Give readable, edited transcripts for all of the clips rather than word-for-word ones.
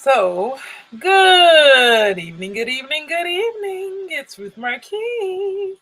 So, good evening, good evening, good evening. It's Ruth Marquis.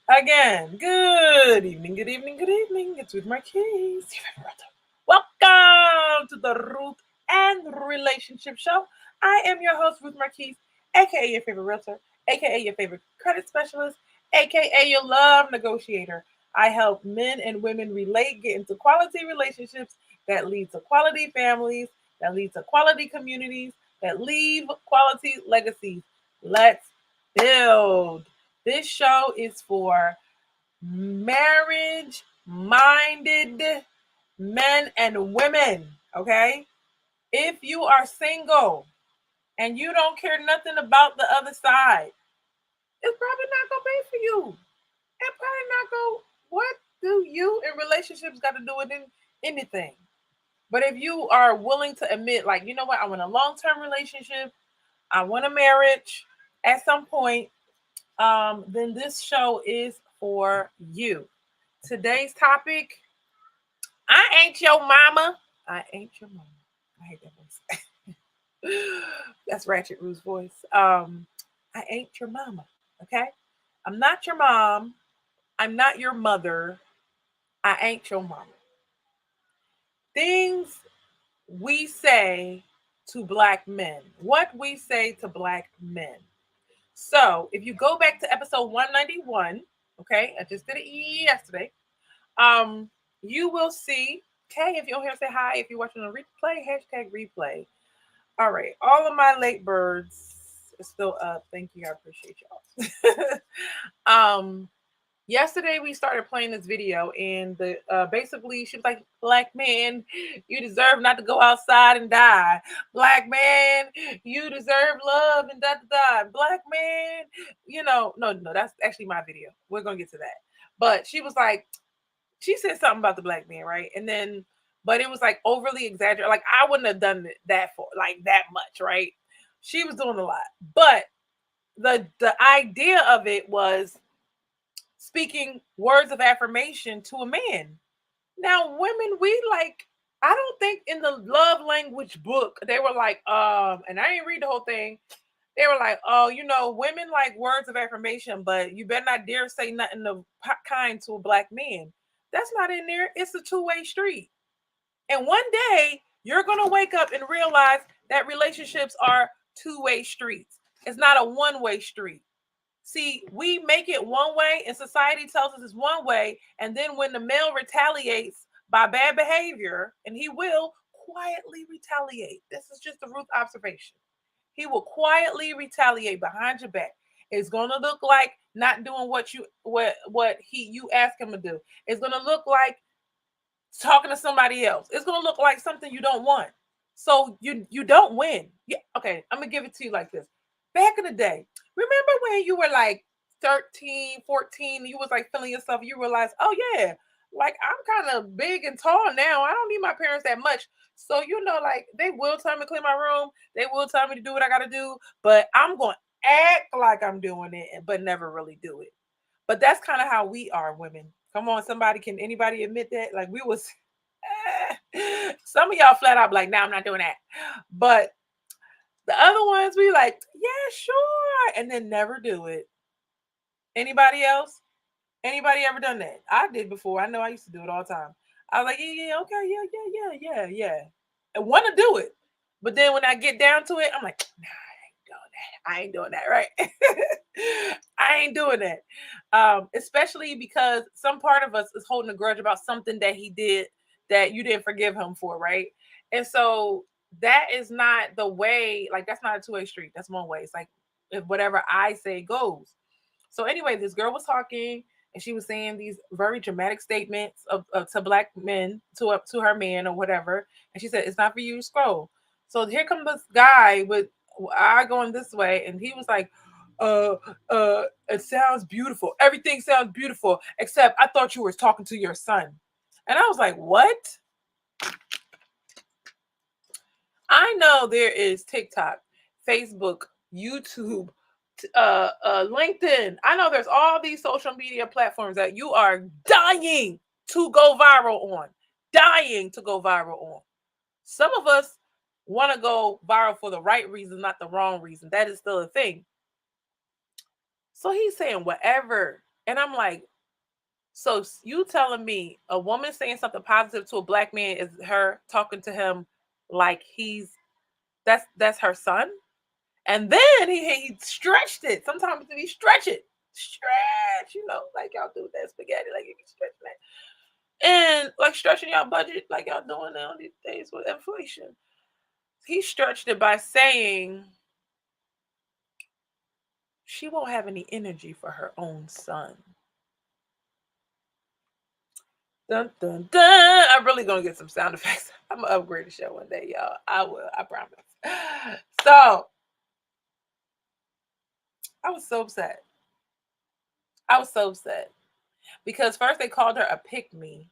Again, good evening, good evening, good evening. It's Ruth Marquis. Welcome to the Ruth and Relationship Show. I am your host, Ruth Marquis, aka your favorite realtor, aka your favorite credit specialist, aka your love negotiator. I help men and women relate, get into quality relationships that lead to quality families, that lead to quality communities, that leave quality legacies. Let's build. This show is for marriage minded men and women, okay? If you are single and you don't care nothing about the other side, it's probably not gonna be for you. It probably not go. What do you in relationships got to do with anything? But if you are willing to admit, like, you know what, I want a long term relationship, I want a marriage at some point, then this show is for you. Today's topic: I ain't your mama. I ain't your mama. I hate that voice. That's Ratchet Rue's voice. I ain't your mama. Okay? I'm not your mom. I'm not your mother. I ain't your mama. Things we say to black men. What we say to black men. So if you go back to episode 191, okay, I just did it yesterday. You will see. Okay, if you're here, say hi. If you're watching a replay, hashtag replay. All right, all of my late birds are still up. Thank you, I appreciate y'all. Yesterday we started playing this video, and the basically she was like, "Black man, you deserve not to go outside and die. Black man, you deserve love and da da da. Black man, no, that's actually my video. We're gonna get to that." But she was like, she said something about the black man, right? And then, but it was like overly exaggerated. Like I wouldn't have done that for like that much, right? She was doing a lot, but the idea of it was speaking words of affirmation to a man. Now, women, we like. I don't think in the love language book they were like, and I didn't read the whole thing. They were like, oh, women like words of affirmation, but you better not dare say nothing of kind to a black man. That's not in there. It's a two-way street. And one day you're going to wake up and realize that relationships are two-way streets. It's not a one-way street. See, we make it one way and society tells us it's one way. And then when the male retaliates by bad behavior, and he will quietly retaliate. This is just a Ruth observation. He will quietly retaliate behind your back. It's gonna look like not doing what you ask him to do. It's gonna look like talking to somebody else. It's gonna look like something you don't want. So you don't win. Yeah, okay, I'm gonna give it to you like this. Back in the day, remember when you were like 13, 14, you was like feeling yourself, you realize, oh yeah, like I'm kind of big and tall now. I don't need my parents that much. So like they will tell me to clean my room, they will tell me to do what I gotta do, but I'm gonna act like I'm doing it, but never really do it. But that's kind of how we are women. Come on, can anybody admit that? Like we was some of y'all flat out like, nah, I'm not doing that. But the other ones we like, yeah, sure, and then never do it. Anybody else? Anybody ever done that? I did before. I know I used to do it all the time. I was like, yeah, yeah, okay, yeah. I want to do it. But then when I get down to it, I'm like, nah, I ain't doing that, right? I ain't doing that. Especially because some part of us is holding a grudge about something that he did that you didn't forgive him for, right? And so that is not the way, like that's not a two-way street. That's one way. It's like if whatever I say goes. So anyway, this girl was talking and she was saying these very dramatic statements of to black men, to her man or whatever. And she said, it's not for you to scroll. So here comes this guy with I going this way, and he was like, it sounds beautiful. Everything sounds beautiful, except I thought you were talking to your son. And I was like, what? I know there is TikTok, Facebook, YouTube, LinkedIn. I know there's all these social media platforms that you are dying to go viral on. Dying to go viral on. Some of us want to go viral for the right reason, not the wrong reason. That is still a thing. So he's saying whatever. And I'm like, so you telling me a woman saying something positive to a black man is her talking to him like that's her son? And then he stretched it. Sometimes he stretch it. Stretch, like y'all do that spaghetti, like you can stretch that. And like stretching y'all budget like y'all doing now these days with inflation. He stretched it by saying she won't have any energy for her own son. Dun dun dun. I'm really gonna get some sound effects. I'm gonna upgrade the show one day, y'all. I will, I promise. So I was so upset. I was so upset. Because first they called her a pick me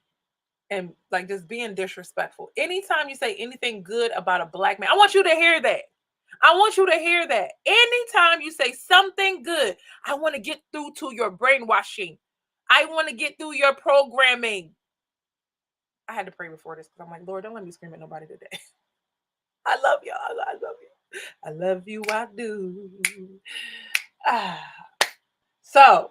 and like just being disrespectful. Anytime you say anything good about a black man, I want you to hear that. I want you to hear that. Anytime you say something good, I want to get through to your brainwashing. I want to get through your programming. I had to pray before this because I'm like, Lord, don't let me scream at nobody today. I love y'all. I love you. I love you. I do. So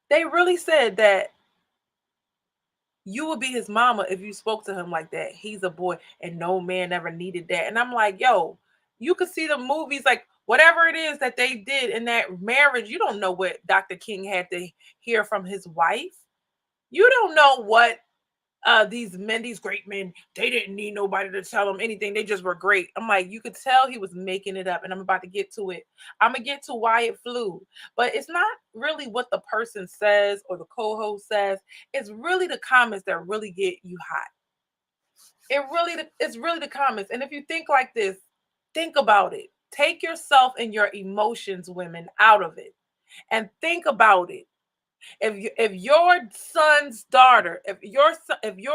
they really said that you would be his mama if you spoke to him like that. He's a boy and no man ever needed that. And I'm like, yo, you could see the movies, like whatever it is that they did in that marriage. You don't know what Dr. King had to hear from his wife. You don't know what these men, these great men, they didn't need nobody to tell them anything. They just were great. I'm like, you could tell he was making it up, and I'm about to get to it. I'm gonna get to why it flew, but it's not really what the person says or the co-host says. It's really the comments that really get you hot. It's really the comments. And if you think like this, think about it. Take yourself and your emotions, women, out of it, and think about it. If your son's daughter, if your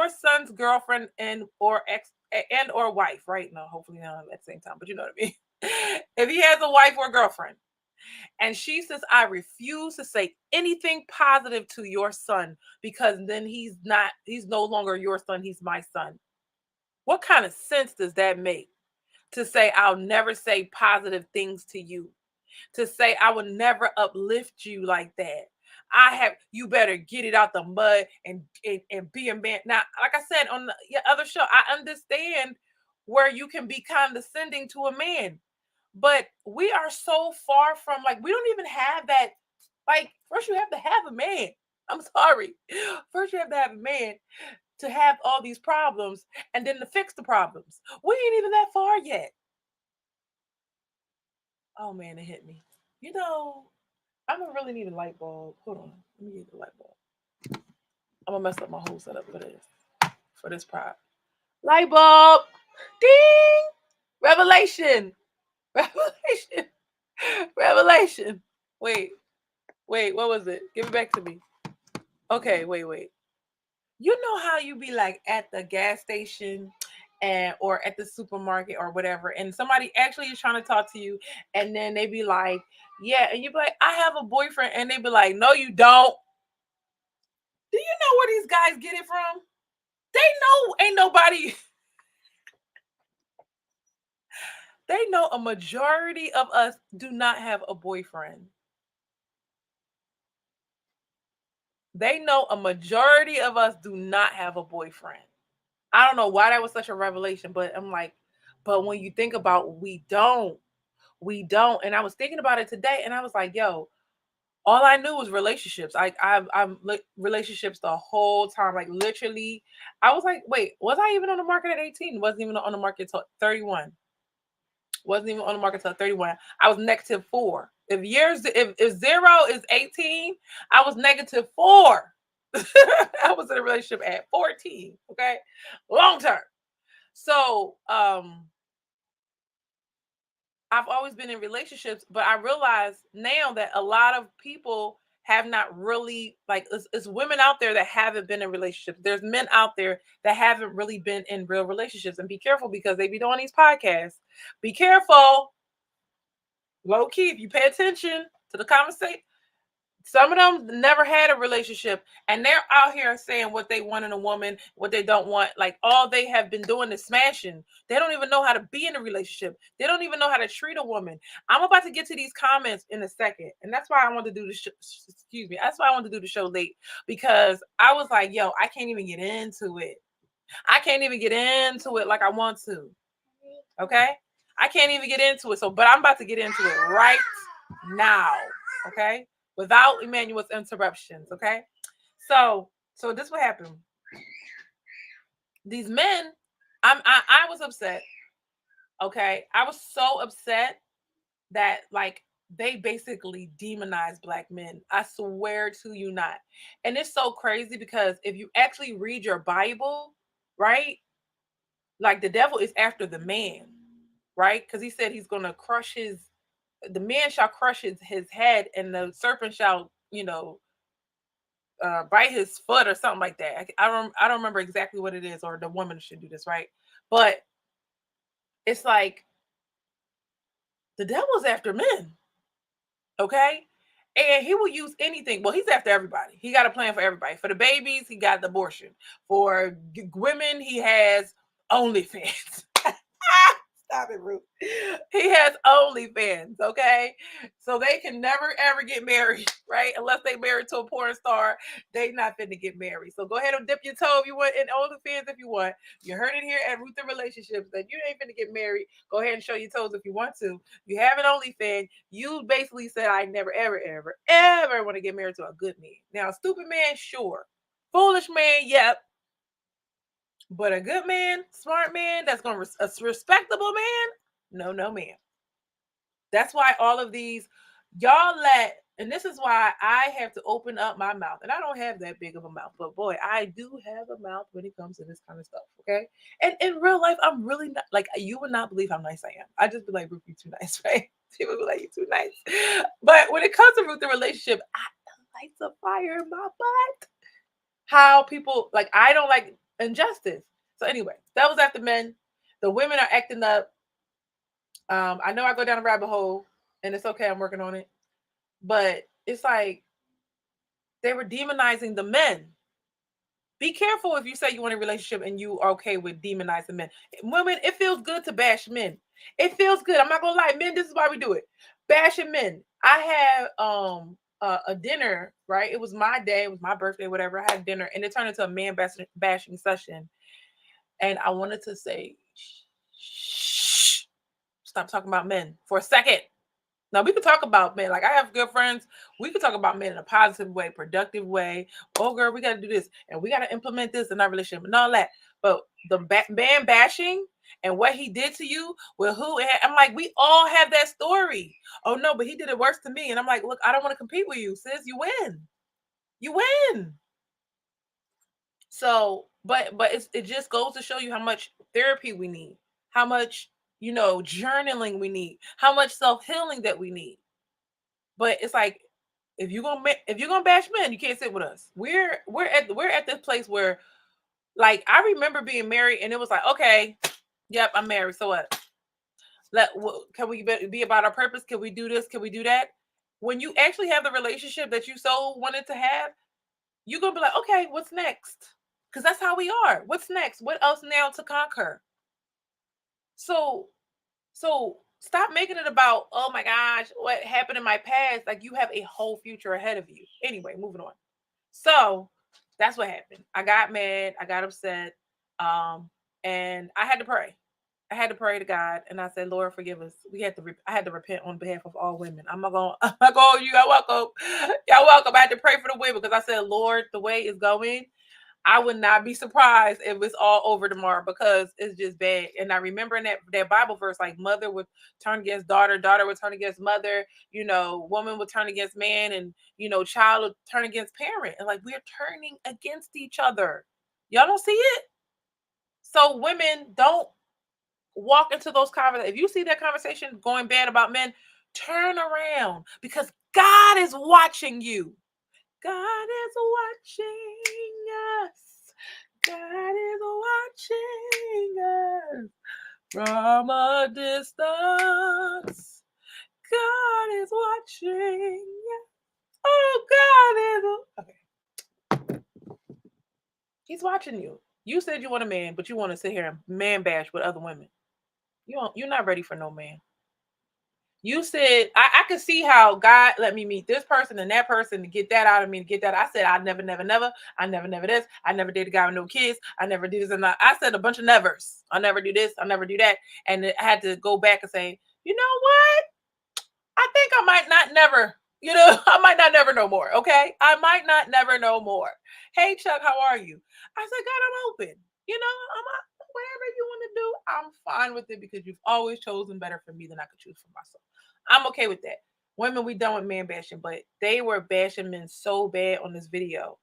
son's girlfriend and or ex and or wife, right? No, hopefully not at the same time, but you know what I mean. If he has a wife or girlfriend and she says, I refuse to say anything positive to your son because then he's no longer your son, he's my son. What kind of sense does that make? To say I'll never say positive things to you, to say I would never uplift you like that. You better get it out the mud and be a man. Now, like I said on the other show, I understand where you can be condescending to a man, but we are so far from, like, we don't even have that. Like, first you have to have a man. I'm sorry. First you have to have a man to have all these problems and then to fix the problems. We ain't even that far yet. Oh man, it hit me. You know, I'm gonna really need a light bulb. Hold on, let me get the light bulb. I'm gonna mess up my whole setup for this prop. Light bulb, ding! Revelation, revelation, revelation. Wait, what was it? Give it back to me. Okay, wait. You know how you be like at the gas station and or at the supermarket or whatever, and somebody actually is trying to talk to you, and then they be like, yeah, and you be like, I have a boyfriend, and they be like, no, you don't. Do you know where these guys get it from? They know ain't nobody. They know a majority of us do not have a boyfriend. They know a majority of us do not have a boyfriend. I don't know why that was such a revelation, but I'm like, but when you think about, we don't. And I was thinking about it today, and I was like, yo, all I knew was relationships. I'm relationships the whole time. Like literally, I was like, wait, was I even on the market at 18? Wasn't even on the market till 31. Wasn't even on the market till 31. I was -4. If 0 is 18, I was -4. I was in a relationship at 14. Okay, long term. So I I've always been in relationships, but I realize now that a lot of people have not really, like, it's women out there that haven't been in relationships. There's men out there that haven't really been in real relationships. And be careful, because they be doing these podcasts. Be careful, low key, if you pay attention to the conversation. Some of them never had a relationship, and they're out here saying what they want in a woman, what they don't want. Like, all they have been doing is smashing. They don't even know how to be in a relationship. They don't even know how to treat a woman. I'm about to get to these comments in a second, and that's why I wanted to do the excuse me. That's why I wanted to do the show late, because I was like, yo, I can't even get into it. I can't even get into it like I want to. Okay, I can't even get into it. So, but I'm about to get into it right now. Okay, without Emmanuel's interruptions. Okay, so this what happened. These men, I was upset. Okay, I was so upset that, like, they basically demonize black men. I swear to you not. And it's so crazy, because if you actually read your Bible, right, like, the devil is after the man, right? Because he said he's gonna crush the man shall crush his head, and the serpent shall, bite his foot, or something like that. I don't remember exactly what it is, or the woman should do this, right? But it's like the devil's after men, okay? And he will use anything. Well, he's after everybody. He got a plan for everybody. For the babies, he got the abortion. For women, he has OnlyFans. Stop it, Ruth. He has OnlyFans, okay? So they can never ever get married, right? Unless they married to a porn star, they not finna get married. So go ahead and dip your toe if you want in OnlyFans if you want. You heard it here at Ruth Relationships that you ain't finna get married. Go ahead and show your toes if you want to. You have an OnlyFans. You basically said, I never, ever, ever, ever want to get married to a good man. Now, a stupid man, sure. Foolish man, yep. But a good man, smart man, that's going to a respectable man, no, no, man. That's why all of these y'all and this is why I have to open up my mouth. And I don't have that big of a mouth, but boy, I do have a mouth when it comes to this kind of stuff. Okay. And in real life, I'm really not, like, you would not believe how nice I am. I just be like, Ruth, you too nice, right? People be like, you too nice. But when it comes to Ruth the relationship, I lights a fire in my butt. How people, like, I don't like injustice. So anyway, that was after men. The women are acting up. I know I go down a rabbit hole, and it's okay. I'm working on it, but it's like they were demonizing the men. Be careful if you say you want a relationship and you are okay with demonizing men. Women, it feels good to bash men. It feels good. I'm not gonna lie, men. This is why we do it. Bashing men. I had a dinner, right? It was my day. It was my birthday, whatever. I had dinner, and it turned into a man bashing session. And I wanted to say, shh, stop talking about men for a second. Now we could talk about men. Like, I have good friends. We could talk about men in a positive way, productive way. Oh, girl, we got to do this, and we got to implement this in our relationship and all that. But the man bashing and what he did to you with who? I'm like, we all have that story. Oh no, but he did it worse to me. And I'm like, look, I don't want to compete with you, sis. You win. You win. So, but it just goes to show you how much therapy we need, how much, journaling we need, how much self-healing that we need. But it's like, if you're gonna bash men, you can't sit with us. We're at this place where, like, I remember being married, and it was like, okay, yep, I'm married. So what? Can we be about our purpose? Can we do this? Can we do that? When you actually have the relationship that you so wanted to have, you're gonna be like, okay, what's next? Because that's how we are. What's next? What else now to conquer? So So stop making it about, oh my gosh, what happened in my past. Like, you have a whole future ahead of you. Anyway, moving on. So that's what happened. I got mad. I got upset. And I had to pray. I had to pray to God, and I said, Lord, forgive us. I had to repent on behalf of all women. I'm not going. I'm not going. You are welcome. Y'all welcome. I had to pray for the women, because I said, Lord, the way it's going, I would not be surprised if it's all over tomorrow, because it's just bad. And I remember in that Bible verse, like, mother would turn against daughter, daughter would turn against mother, woman would turn against man, and child would turn against parent. And, like, we're turning against each other. Y'all don't see it? So women, don't walk into those conversations. If you see that conversation going bad about men, turn around, because God is watching you. God is watching us. God is watching us from a distance. God is watching. Oh, God is. Okay. He's watching you. You said you want a man, but you want to sit here and man bash with other women. You're not ready for no man. You said I could see how God let me meet this person and that person to get that out of me, to get that. I said I never, never, never. I never, never this. I never did a guy with no kids. I never did this, and I said a bunch of nevers. I never do this. I never do that, and I had to go back and say, you know what? I think I might not never. I might not never know more. Okay, I might not never know more. Hey Chuck, how are you? I said, God, I'm open. Whatever you want to do, I'm fine with it, because you've always chosen better for me than I could choose for myself. I'm okay with that. Women, we done with man bashing, but they were bashing men so bad on this video,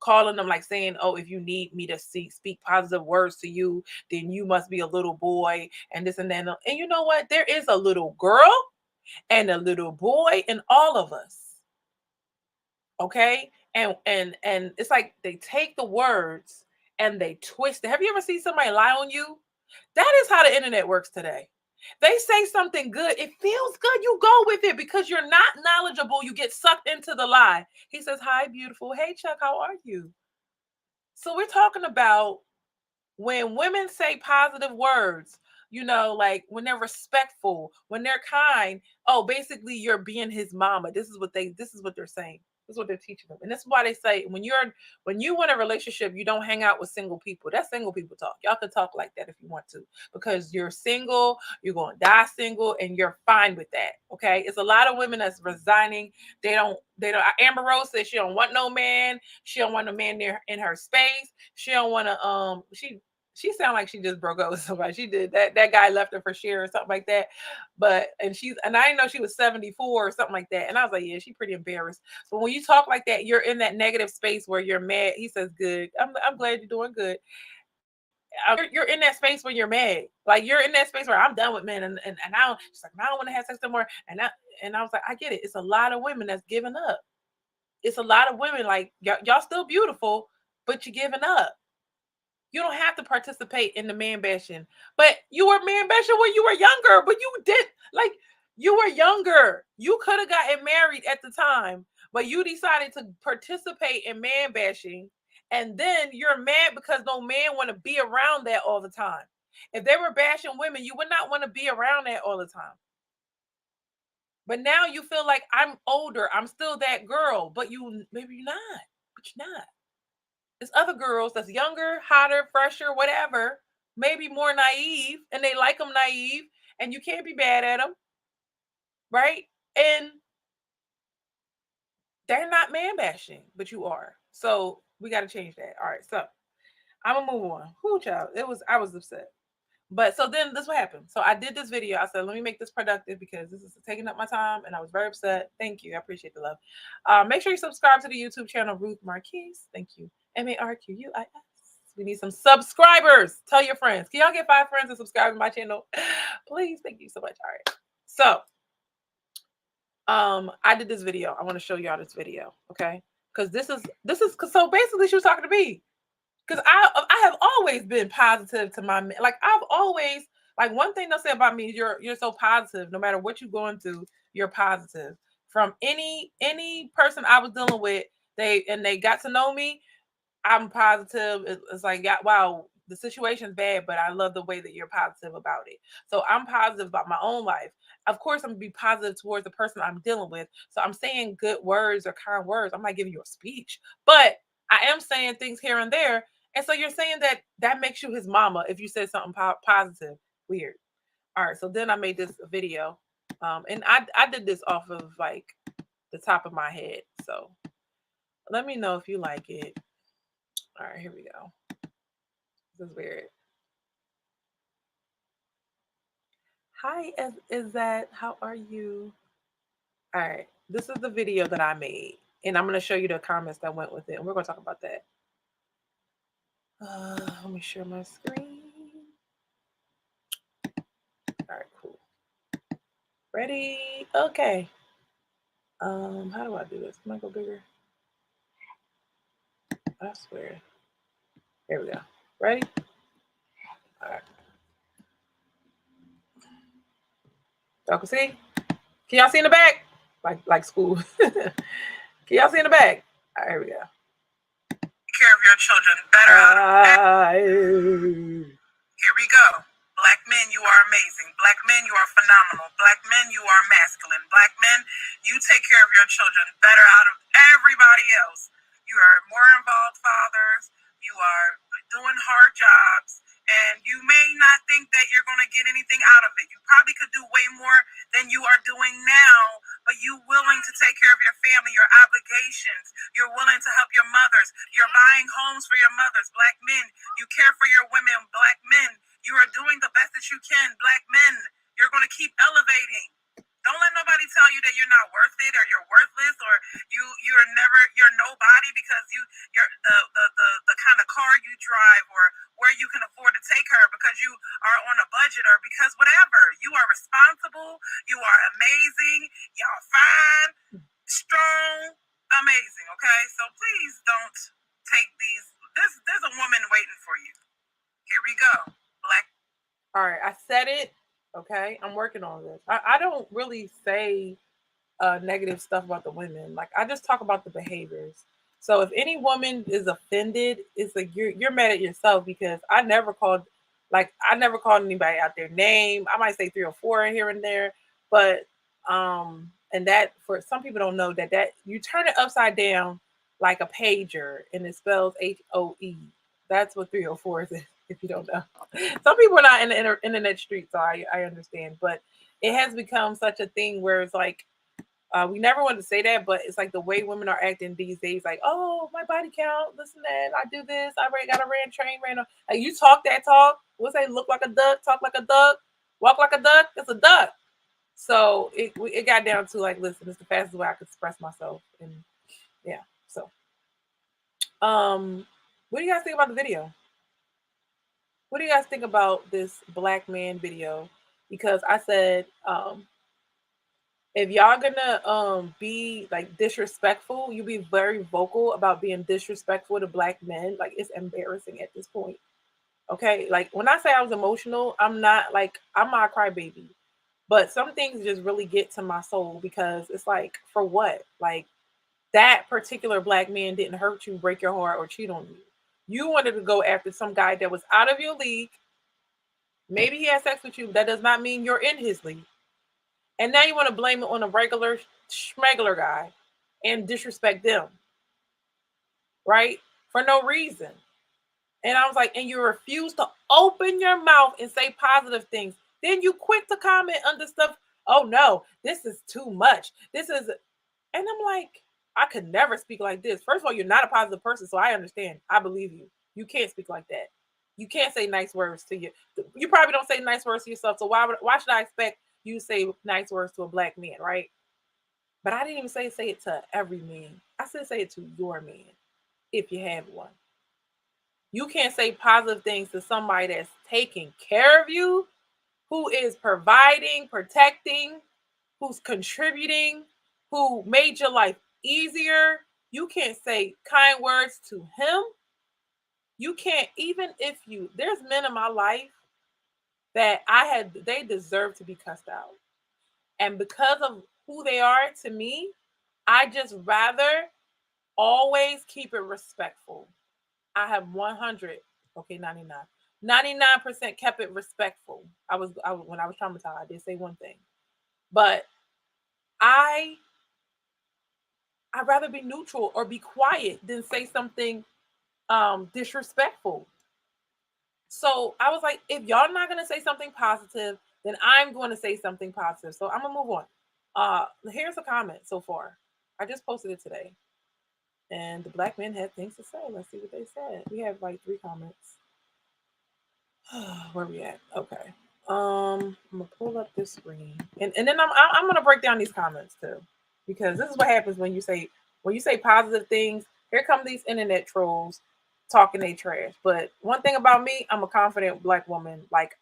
calling them, like, saying, oh, if you need me to speak positive words to you, then you must be a little boy and this and that. And you know what? There is a little girl and a little boy in all of us. Okay? And it's like they take the words and they twist it. Have you ever seen somebody lie on you? That is how the internet works today. They say something good, it feels good, you go with it, because you're not knowledgeable, you get sucked into the lie. He says, hi, beautiful. Hey, Chuck, how are you? So we're talking about when women say positive words, like when they're respectful, when they're kind. Oh, basically you're being his mama. This is what they're saying. This is what they're teaching them. And that's why they say when you want a relationship, you don't hang out with single people. That's single people talk. Y'all can talk like that if you want to, because you're single, you're going to die single, and you're fine with that. Okay. It's a lot of women that's resigning. They don't Amber Rose says she don't want no man. She don't want a man near in her space. She don't want to she sounded like she just broke up with somebody. She did that guy left her for share or something like that. And I didn't know she was 74 or something like that. And I was like, yeah, she's pretty embarrassed. But when you talk like that, you're in that negative space where you're mad. He says, good. I'm glad you're doing good. You're in that space where you're mad. Like, you're in that space where I'm done with men, and I don't. She's like, I don't want to have sex anymore. And I was like, I get it. It's a lot of women that's giving up. It's a lot of women like y'all still beautiful, but you're giving up. You don't have to participate in the man bashing. But you were man bashing when you were younger. But you were younger. You could have gotten married at the time, but you decided to participate in man bashing. And then you're mad because no man want to be around that all the time. If they were bashing women, you would not want to be around that all the time. But now you feel like I'm older. I'm still that girl, but maybe you're not. But you're not. There's other girls that's younger, hotter, fresher, whatever, maybe more naive, and they like them naive, and you can't be bad at them, right? And they're not man bashing, but you are. So we got to change that. All right, so I'm gonna move on. Whoo, child, I was upset. But so then this what happened. So I did this video. I said, let me make this productive because this is taking up my time, and I was very upset. Thank you. I appreciate the love. Make sure you subscribe to the YouTube channel, Ruth Marquise. Thank you. Marquis. We need some subscribers. Tell your friends. Can y'all get 5 friends and subscribe to my channel? Please. Thank you so much. All right. So I did this video. I want to show y'all this video. Okay. Because this is so basically she was talking to me. Because I have always been positive to my men. Like, I've always, like, one thing they'll say about me is you're so positive. No matter what you're going through, you're positive. From any person I was dealing with, they got to know me. I'm positive. It's like, yeah, wow, the situation's bad, but I love the way that you're positive about it. So I'm positive about my own life. Of course, I'm gonna be positive towards the person I'm dealing with. So I'm saying good words or kind words. I'm not giving you a speech, but I am saying things here and there. And so you're saying that makes you his mama if you said something positive. Weird. All right. So then I made this video, and I did this off of like the top of my head. So let me know if you like it. All right, here we go. This is weird. Hi, is that? How are you? All right, this is the video that I made, and I'm going to show you the comments that went with it, and we're going to talk about that. Let me share my screen. Ready? Okay. How do I do this? Can I go bigger? I swear. Here we go. Ready? All right. Y'all can see? Can y'all see in the back? Like school. Can y'all see in the back? All right, here we go. Care of your children better out of Here we go. Black men, you are amazing. Black men, you are phenomenal. Black men, you are masculine. Black men, you take care of your children better out of everybody else. You are more involved fathers. You are doing hard jobs. And you may not think that you're going to get anything out of it. You probably could do way more than you are doing now, but you're willing to take care of your family, your obligations. You're willing to help your mothers. You're buying homes for your mothers. Black men, you care for your women. Black men, you are doing the best that you can. Black men, you're going to keep elevating. Don't let nobody tell you that you're not worth it or you're worthless or you're nobody because you're the kind of car you drive or where you can afford to take her because you are on a budget or because whatever. You are responsible. You are amazing. Y'all fine, strong, amazing. Okay, so please don't take these. There's a woman waiting for you. Here we go. Black. All right, I said it. Okay, I'm working on this. I don't really say negative stuff about the women. Like I just talk about the behaviors. So if any woman is offended, it's like you're mad at yourself because I never called anybody out their name. I might say 3 or 4 here and there, but and that for some people don't know that you turn it upside down like a pager and it spells HOE. That's what 304 is if you don't know. Some people are not in the internet street, so I understand, but it has become such a thing where it's like we never want to say that, but it's like the way women are acting these days. Like, oh, my body count, listen to that. I do this. I got a ran. Like, you talk that talk. What's that? Look like a duck, talk like a duck, walk like a duck. It's a duck. So it got down to like, listen, it's the fastest way I could express myself, and yeah. So, what do you guys think about the video? What do you guys think about this black man video? Because I said, if y'all gonna be like disrespectful, you be very vocal about being disrespectful to black men. Like it's embarrassing at this point. Okay, like when I say I was emotional, I'm not a crybaby, but some things just really get to my soul because it's like for what? Like that particular black man didn't hurt you, break your heart, or cheat on you. You wanted to go after some guy that was out of your league. Maybe he had sex with you. That does not mean you're in his league. And now you want to blame it on a regular schmegular guy and disrespect them, right? For no reason. And I was like, and you refuse to open your mouth and say positive things. Then you quick to comment under stuff. Oh no, this is too much. And I'm like, I could never speak like this. First of all, you're not a positive person, so I understand. I believe you. You can't speak like that. You can't say nice words to you. You probably don't say nice words to yourself. So why should I expect you say nice words to a black man, right? But I didn't even say it to every man. I said say it to your man, if you have one. You can't say positive things to somebody that's taking care of you, who is providing, protecting, who's contributing, who made your life easier. You can't say kind words to him. You can't, even if there's men in my life that they deserve to be cussed out. And because of who they are to me, I just rather always keep it respectful. I have 100, okay, 99% kept it respectful. When I was traumatized, I did say one thing, but I'd rather be neutral or be quiet than say something disrespectful. So I was like, if y'all not gonna say something positive, then I'm going to say something positive. So I'm gonna move on. Here's a comment so far. I just posted it today. And the black men had things to say. Let's see what they said. We have like 3 comments. Where we at? Okay. I'm gonna pull up this screen, and then I'm gonna break down these comments too, because this is what happens when you say positive things. Here come these internet trolls talking they trash. But one thing about me, I'm a confident black woman. Like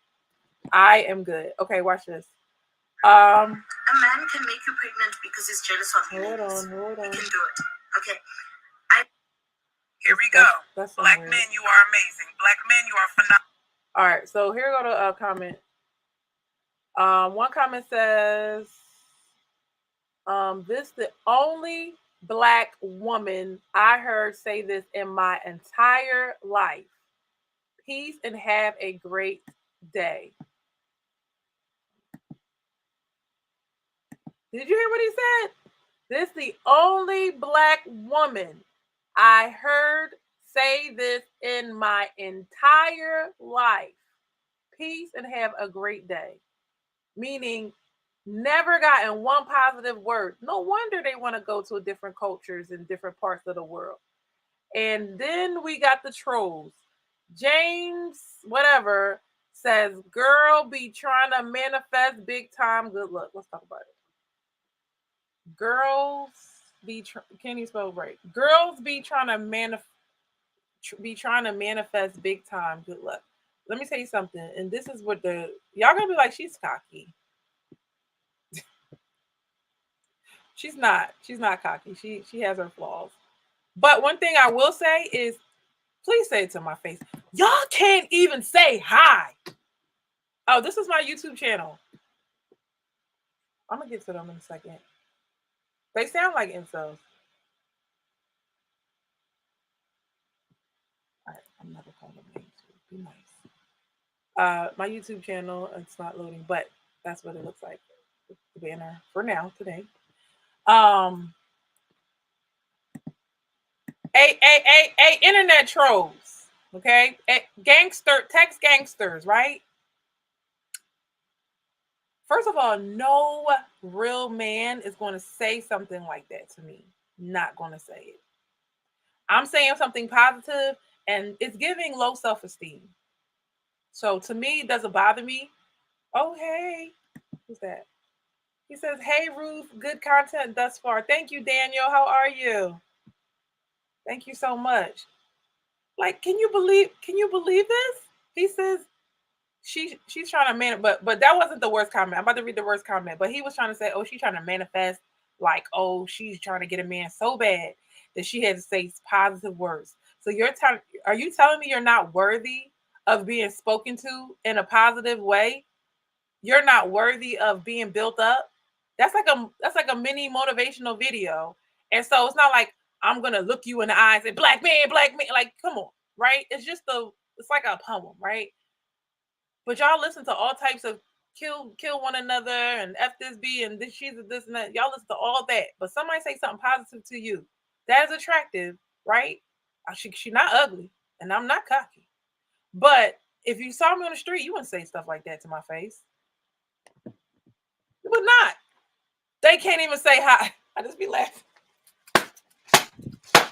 I am good. Okay, watch this. A man can make you pregnant because he's jealous of you. Hold on. He can do it. Okay. Here we go. That's Black men, you are amazing. Black men, you are phenomenal. All right, so here go to a comment. One comment says, this the only Black woman I heard say this in my entire life. Peace and have a great day. Did you hear what he said? This the only Black woman I heard say this in my entire life. Peace and have a great day. Meaning, never gotten one positive word. No wonder they want to go to different cultures in different parts of the world. And then we got the trolls. James, whatever, says, girl be trying to manifest big time good luck. Let's talk about it. Girls be, can you spell right? Girls be trying to manifest big time good luck. Let me tell you something. And this is what y'all gonna be like, she's cocky. She's not cocky. She has her flaws. But one thing I will say is, please say it to my face. Y'all can't even say hi. Oh, this is my YouTube channel. I'm gonna get to them in a second. They sound like incels. All right, I'm never calling them names. Be nice. My YouTube channel, it's not loading, but that's what it looks like. The banner for now today. Internet trolls. Okay, text gangsters, right? First of all, no real man is going to say something like that to me. Not going to say it. I'm saying something positive, and it's giving low self-esteem. So to me, it doesn't bother me. Oh, hey. Who's that? He says, hey, Ruth, good content thus far. Thank you, Daniel. How are you? Thank you so much. Like, can you believe this? He says, she's trying to but that wasn't the worst comment. I'm about to read the worst comment, but he was trying to say, oh, she's trying to manifest, like, oh, she's trying to get a man so bad that she had to say positive words. So are you telling me you're not worthy of being spoken to in a positive way? You're not worthy of being built up? That's like a mini motivational video. And so it's not like I'm gonna look you in the eyes and black man, like, come on, right? It's like a poem, right? But y'all listen to all types of kill one another and F this B and this, she's this and that. Y'all listen to all that. But somebody say something positive to you. That is attractive, right? She's not ugly and I'm not cocky. But if you saw me on the street, you wouldn't say stuff like that to my face. You would not. They can't even say hi. I just be laughing.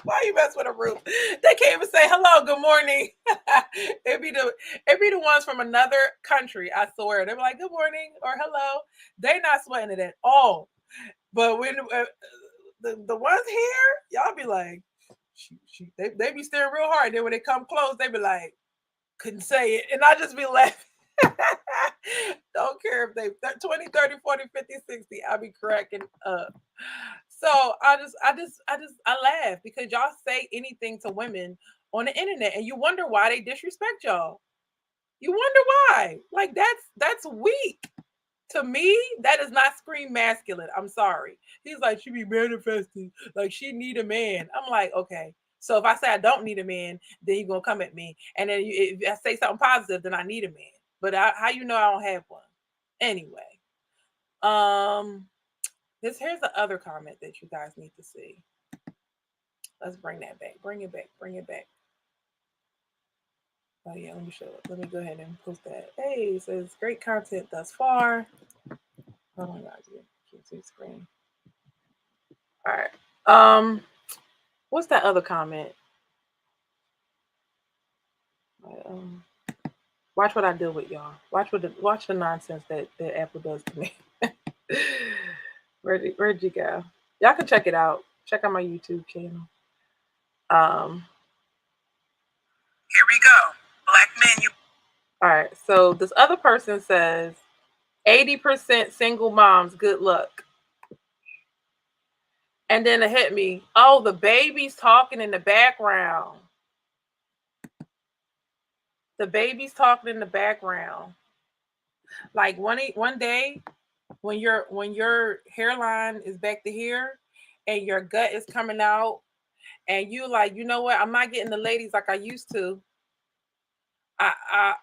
Why you mess with a roof? They can't even say hello, good morning. It'd be the ones from another country. I swear, they're like good morning or hello. They're not sweating it at all. But when the ones here, y'all be like, they be staring real hard. Then when they come close, they be like, couldn't say it, and I just be laughing. Don't care if they 20, 30, 40, 50, 60. I'll be cracking up. So I laugh because y'all say anything to women on the internet and you wonder why they disrespect y'all. You wonder why. Like that's weak. To me, that does not scream masculine. I'm sorry. He's like, she be manifesting like she need a man. I'm like, okay. So if I say I don't need a man, then you're gonna come at me. And then if I say something positive, then I need a man. But how you know I don't have one? Anyway, here's the other comment that you guys need to see. Let's bring that back. Bring it back. Oh yeah, let me show it. Let me go ahead and post that. Hey, it says great content thus far. Oh my god, you can't see the screen. All right. What's that other comment? Watch what I do with y'all. Watch the nonsense that Apple does to me. Where'd you go? Y'all can check it out. Check out my YouTube channel. Here we go. Black men, you. All right. So this other person says, 80% single moms, good luck. And then it hit me, oh, the baby's talking in the background. The baby's talking in the background. Like one day when your hairline is back to here and your gut is coming out and you like, you know what, I'm not getting the ladies like I used to. I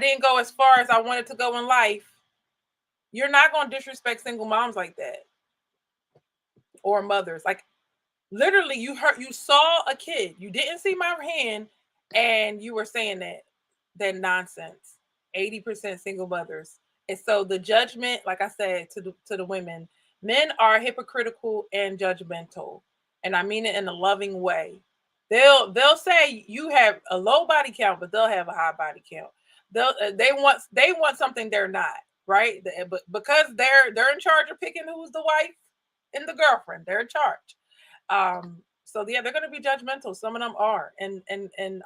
didn't go as far as I wanted to go in life. You're not going to disrespect single moms like that or mothers. Like literally, you saw a kid, you didn't see my hand, and you were saying that nonsense. 80% single mothers, and so the judgment, like I said to the women, men are hypocritical and judgmental, and I mean it in a loving way. They'll say you have a low body count, but they'll have a high body count. They want something they're not, right? But because they're in charge of picking who's the wife and the girlfriend, they're in charge. So yeah, they're going to be judgmental. Some of them are, and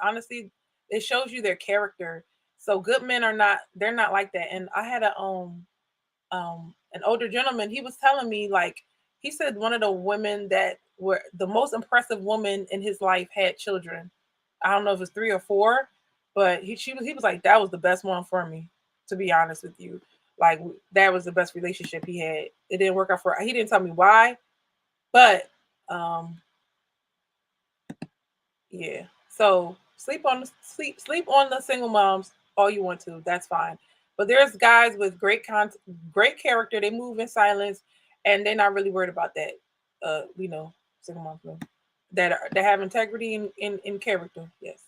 honestly, it shows you their character. So good men are not, they're not like that. And I had an older gentleman, he was telling me, like, he said one of the women that were the most impressive woman in his life had children. I don't know if it was 3 or 4, but he was like, that was the best one for me, to be honest with you. Like that was the best relationship he had. It didn't work out for, he didn't tell me why, but um yeah. So sleep on the single moms all you want to. That's fine. But there's guys with great character. They move in silence, and they're not really worried about that. Single moms that have integrity in character. Yes.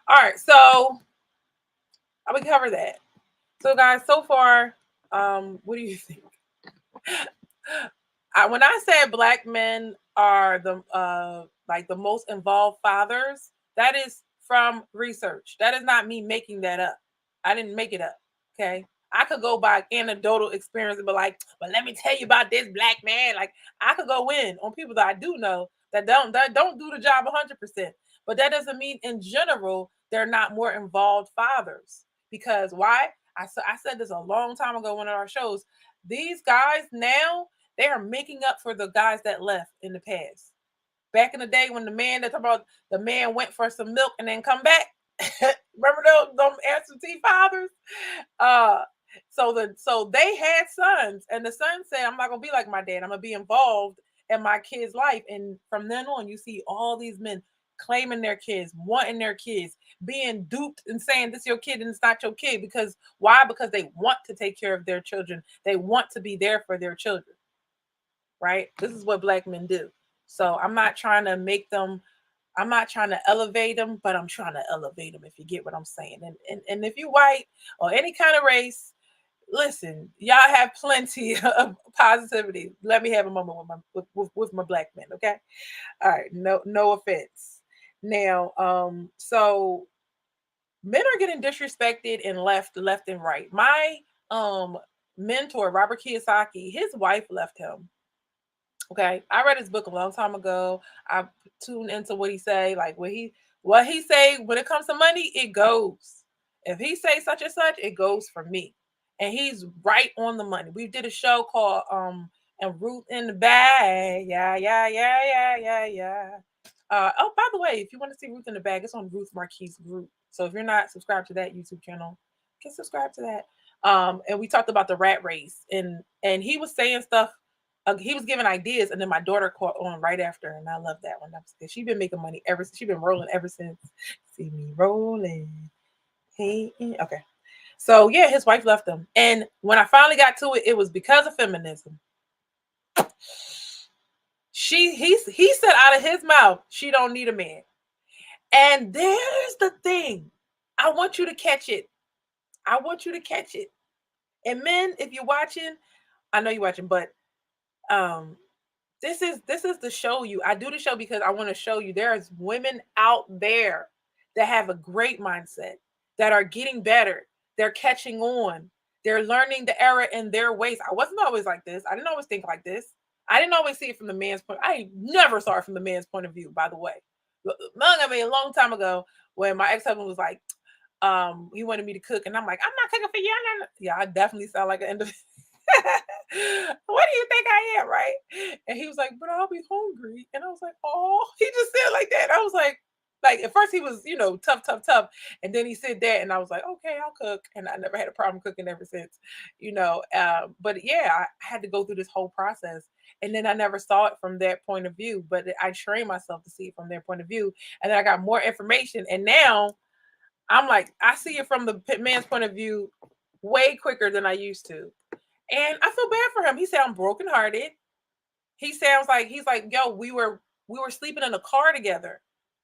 All right. So I would cover that. So guys, so far, what do you think? When I said black men are the like the most involved fathers, that is from research. That is not me making that up. I didn't make it up. Okay. I could go by anecdotal experience and be like, well, let me tell you about this black man. Like I could go in on people that I do know that don't do the job 100%. But that doesn't mean in general they're not more involved fathers. Because why? I said this a long time ago on one of our shows. These guys now, they are making up for the guys that left in the past. Back in the day when the man went for some milk and then come back. Remember those absentee fathers? Uh so they had sons, and the son said, I'm not gonna be like my dad. I'm gonna be involved in my kid's life. And from then on, you see all these men claiming their kids, wanting their kids, being duped and saying this is your kid and it's not your kid. Because why? Because they want to take care of their children. They want to be there for their children. Right? This is what black men do. So I'm not trying to elevate them, but I'm trying to elevate them, if you get what I'm saying. And if you white or any kind of race, listen, y'all have plenty of positivity. Let me have a moment with my black men, okay? All right, no offense. Now, so men are getting disrespected and left and right. My mentor, Robert Kiyosaki, his wife left him. Okay, I read his book a long time ago. I tuned into what he say, like what he say when it comes to money, it goes. If he say such and such, it goes for me, and he's right on the money. We did a show called and Ruth in the Bag, yeah. Oh, by the way, if you want to see Ruth in the Bag, it's on Ruth Marquis group. So if you're not subscribed to that YouTube channel, get subscribed to that. And we talked about the rat race, and he was saying stuff. He was giving ideas, and then my daughter caught on right after, and I love that one. She's been making money ever since. She's been rolling ever since. See me rolling. Hey, okay. So yeah, his wife left him, and when I finally got to it, it was because of feminism. He said out of his mouth, she don't need a man. And there's the thing. I want you to catch it. And men, if you're watching, I know you're watching, but this is to show you. I do the show because I want to show you there's women out there that have a great mindset, that are getting better. They're catching on. They're learning the error in their ways. I wasn't always like this. I didn't always think like this. I didn't always see it from the man's point. I never saw it from the man's point of view, by the way. A long time ago when my ex-husband was like, He wanted me to cook, and I'm like, I'm not cooking for you. Yeah, I definitely sound like an individual. What do you think I am, right? And he was like, but I'll be hungry. And I was like, oh, he just said it like that. I was like at first he was, tough, tough, tough. And then he said that, and I was like, okay, I'll cook. And I never had a problem cooking ever since, But yeah, I had to go through this whole process. And then I never saw it from that point of view, but I trained myself to see it from their point of view. And then I got more information. And now I'm like, I see it from the man's point of view way quicker than I used to. And I feel bad for him. He said I'm brokenhearted. He sounds like he's like, yo, we were sleeping in a car together.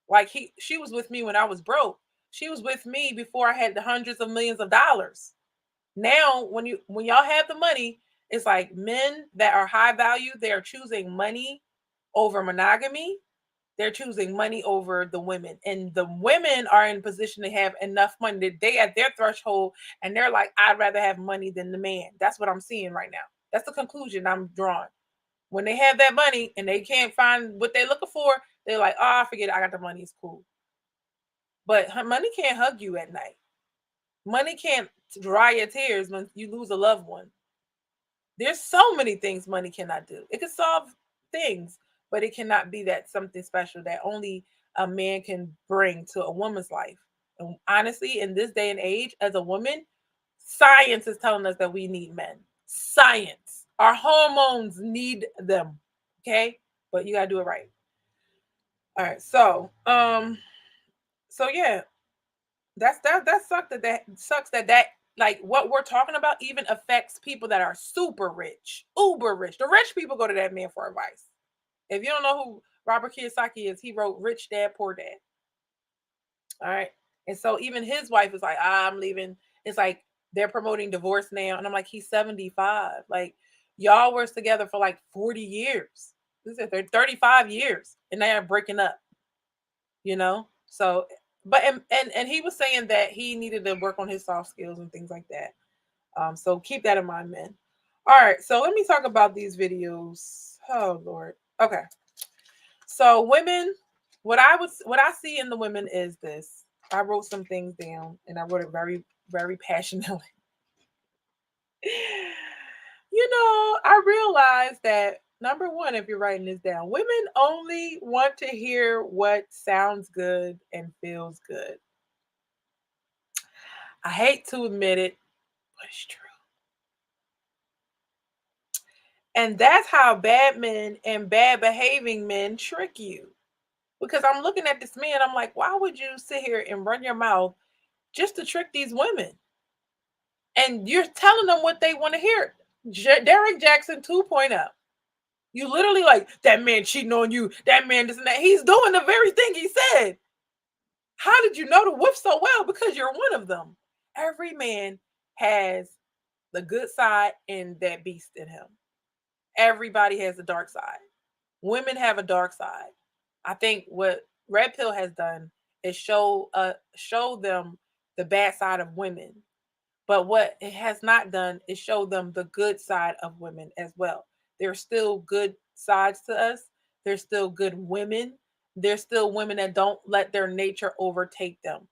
Like she was with me when I was broke. She was with me before I had the hundreds of millions of dollars. Now, when y'all have the money, it's like men that are high value, they are choosing money over monogamy. They're choosing money over the women, and the women are in position to have enough money that they at their threshold, and they're like, I'd rather have money than the man. That's what I'm seeing right now. That's the conclusion I'm drawing. When they have that money and they can't find what they're looking for, they're like, oh, forget it, I got the money, it's cool. But money can't hug you at night. Money can't dry your tears when you lose a loved one. There's so many things money cannot do. It can solve things, but it cannot be that something special that only a man can bring to a woman's life. And honestly, in this day and age, as a woman, science is telling us that we need men. Science. Our hormones need them. Okay? But you gotta do it right. All right. So yeah, that sucks that like what we're talking about even affects people that are super rich, uber rich. The rich people go to that man for advice. If you don't know who Robert Kiyosaki is, he wrote Rich Dad Poor Dad. All right. And so even his wife is like, I'm leaving. It's like they're promoting divorce now. And I'm like, he's 75. Like, y'all were together for like 40 years. This is 35 years. And they are breaking up, you know? So, but and he was saying that he needed to work on his soft skills and things like that. So keep that in mind, men. All right, so let me talk about these videos. Oh Lord. Okay. So women, what I see in the women is this. I wrote some things down and I wrote it very, very passionately. I realized that number one, if you're writing this down, women only want to hear what sounds good and feels good. I hate to admit it, but it's true. And that's how bad men and bad behaving men trick you. Because I'm looking at this man, I'm like, why would you sit here and run your mouth just to trick these women? And you're telling them what they want to hear. Derek Jackson 2.0. You literally like, that man cheating on you, that man this and that. He's doing the very thing he said. How did you know the wolf so well? Because you're one of them. Every man has the good side and that beast in him. Everybody has a dark side. Women have a dark side. I think what Red Pill has done is show them the bad side of women. But what it has not done is show them the good side of women as well. There's still good sides to us. There's still good women. There's still women that don't let their nature overtake them.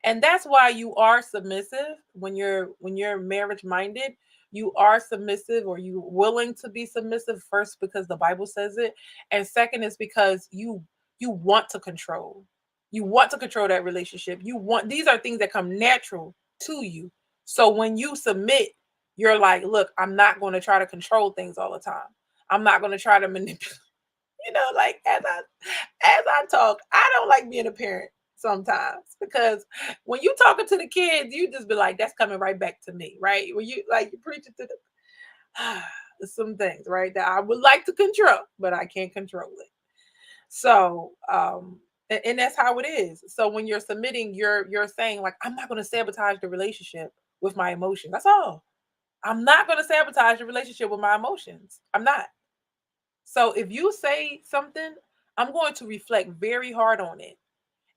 And that's why you are submissive when you're marriage minded. You are submissive, or you willing to be submissive, first because the Bible says it, and second is because you want to control. You want to control that relationship. These are things that come natural to you. So when you submit, you're like, look, I'm not going to try to control things all the time. I'm not going to try to manipulate. Like as I talk, I don't like being a parent sometimes, because when you talking to the kids, you just be like, that's coming right back to me, right? When you like you preaching to some things, right, that I would like to control, but I can't control it. So and that's how it is. So when you're submitting, you're saying like, I'm not going to sabotage the relationship with my emotions. That's all. I'm not going to sabotage the relationship with my emotions. I'm not. So if you say something, I'm going to reflect very hard on it.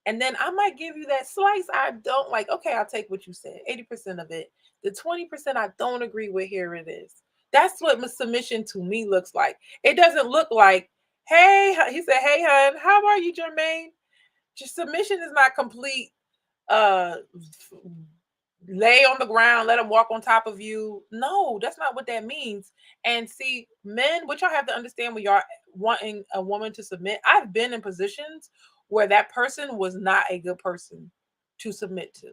And then I might give you that slice I don't like. Okay, I'll take what you said, 80% of it. The 20% I don't agree with, here it is. That's what submission to me looks like. It doesn't look like, hey, he said, hey, hun, how are you, Jermaine? Your submission is not complete uh lay on the ground, let them walk on top of you. No, that's not what that means. And see, men, what y'all have to understand when y'all wanting a woman to submit, I've been in positions where that person was not a good person to submit to.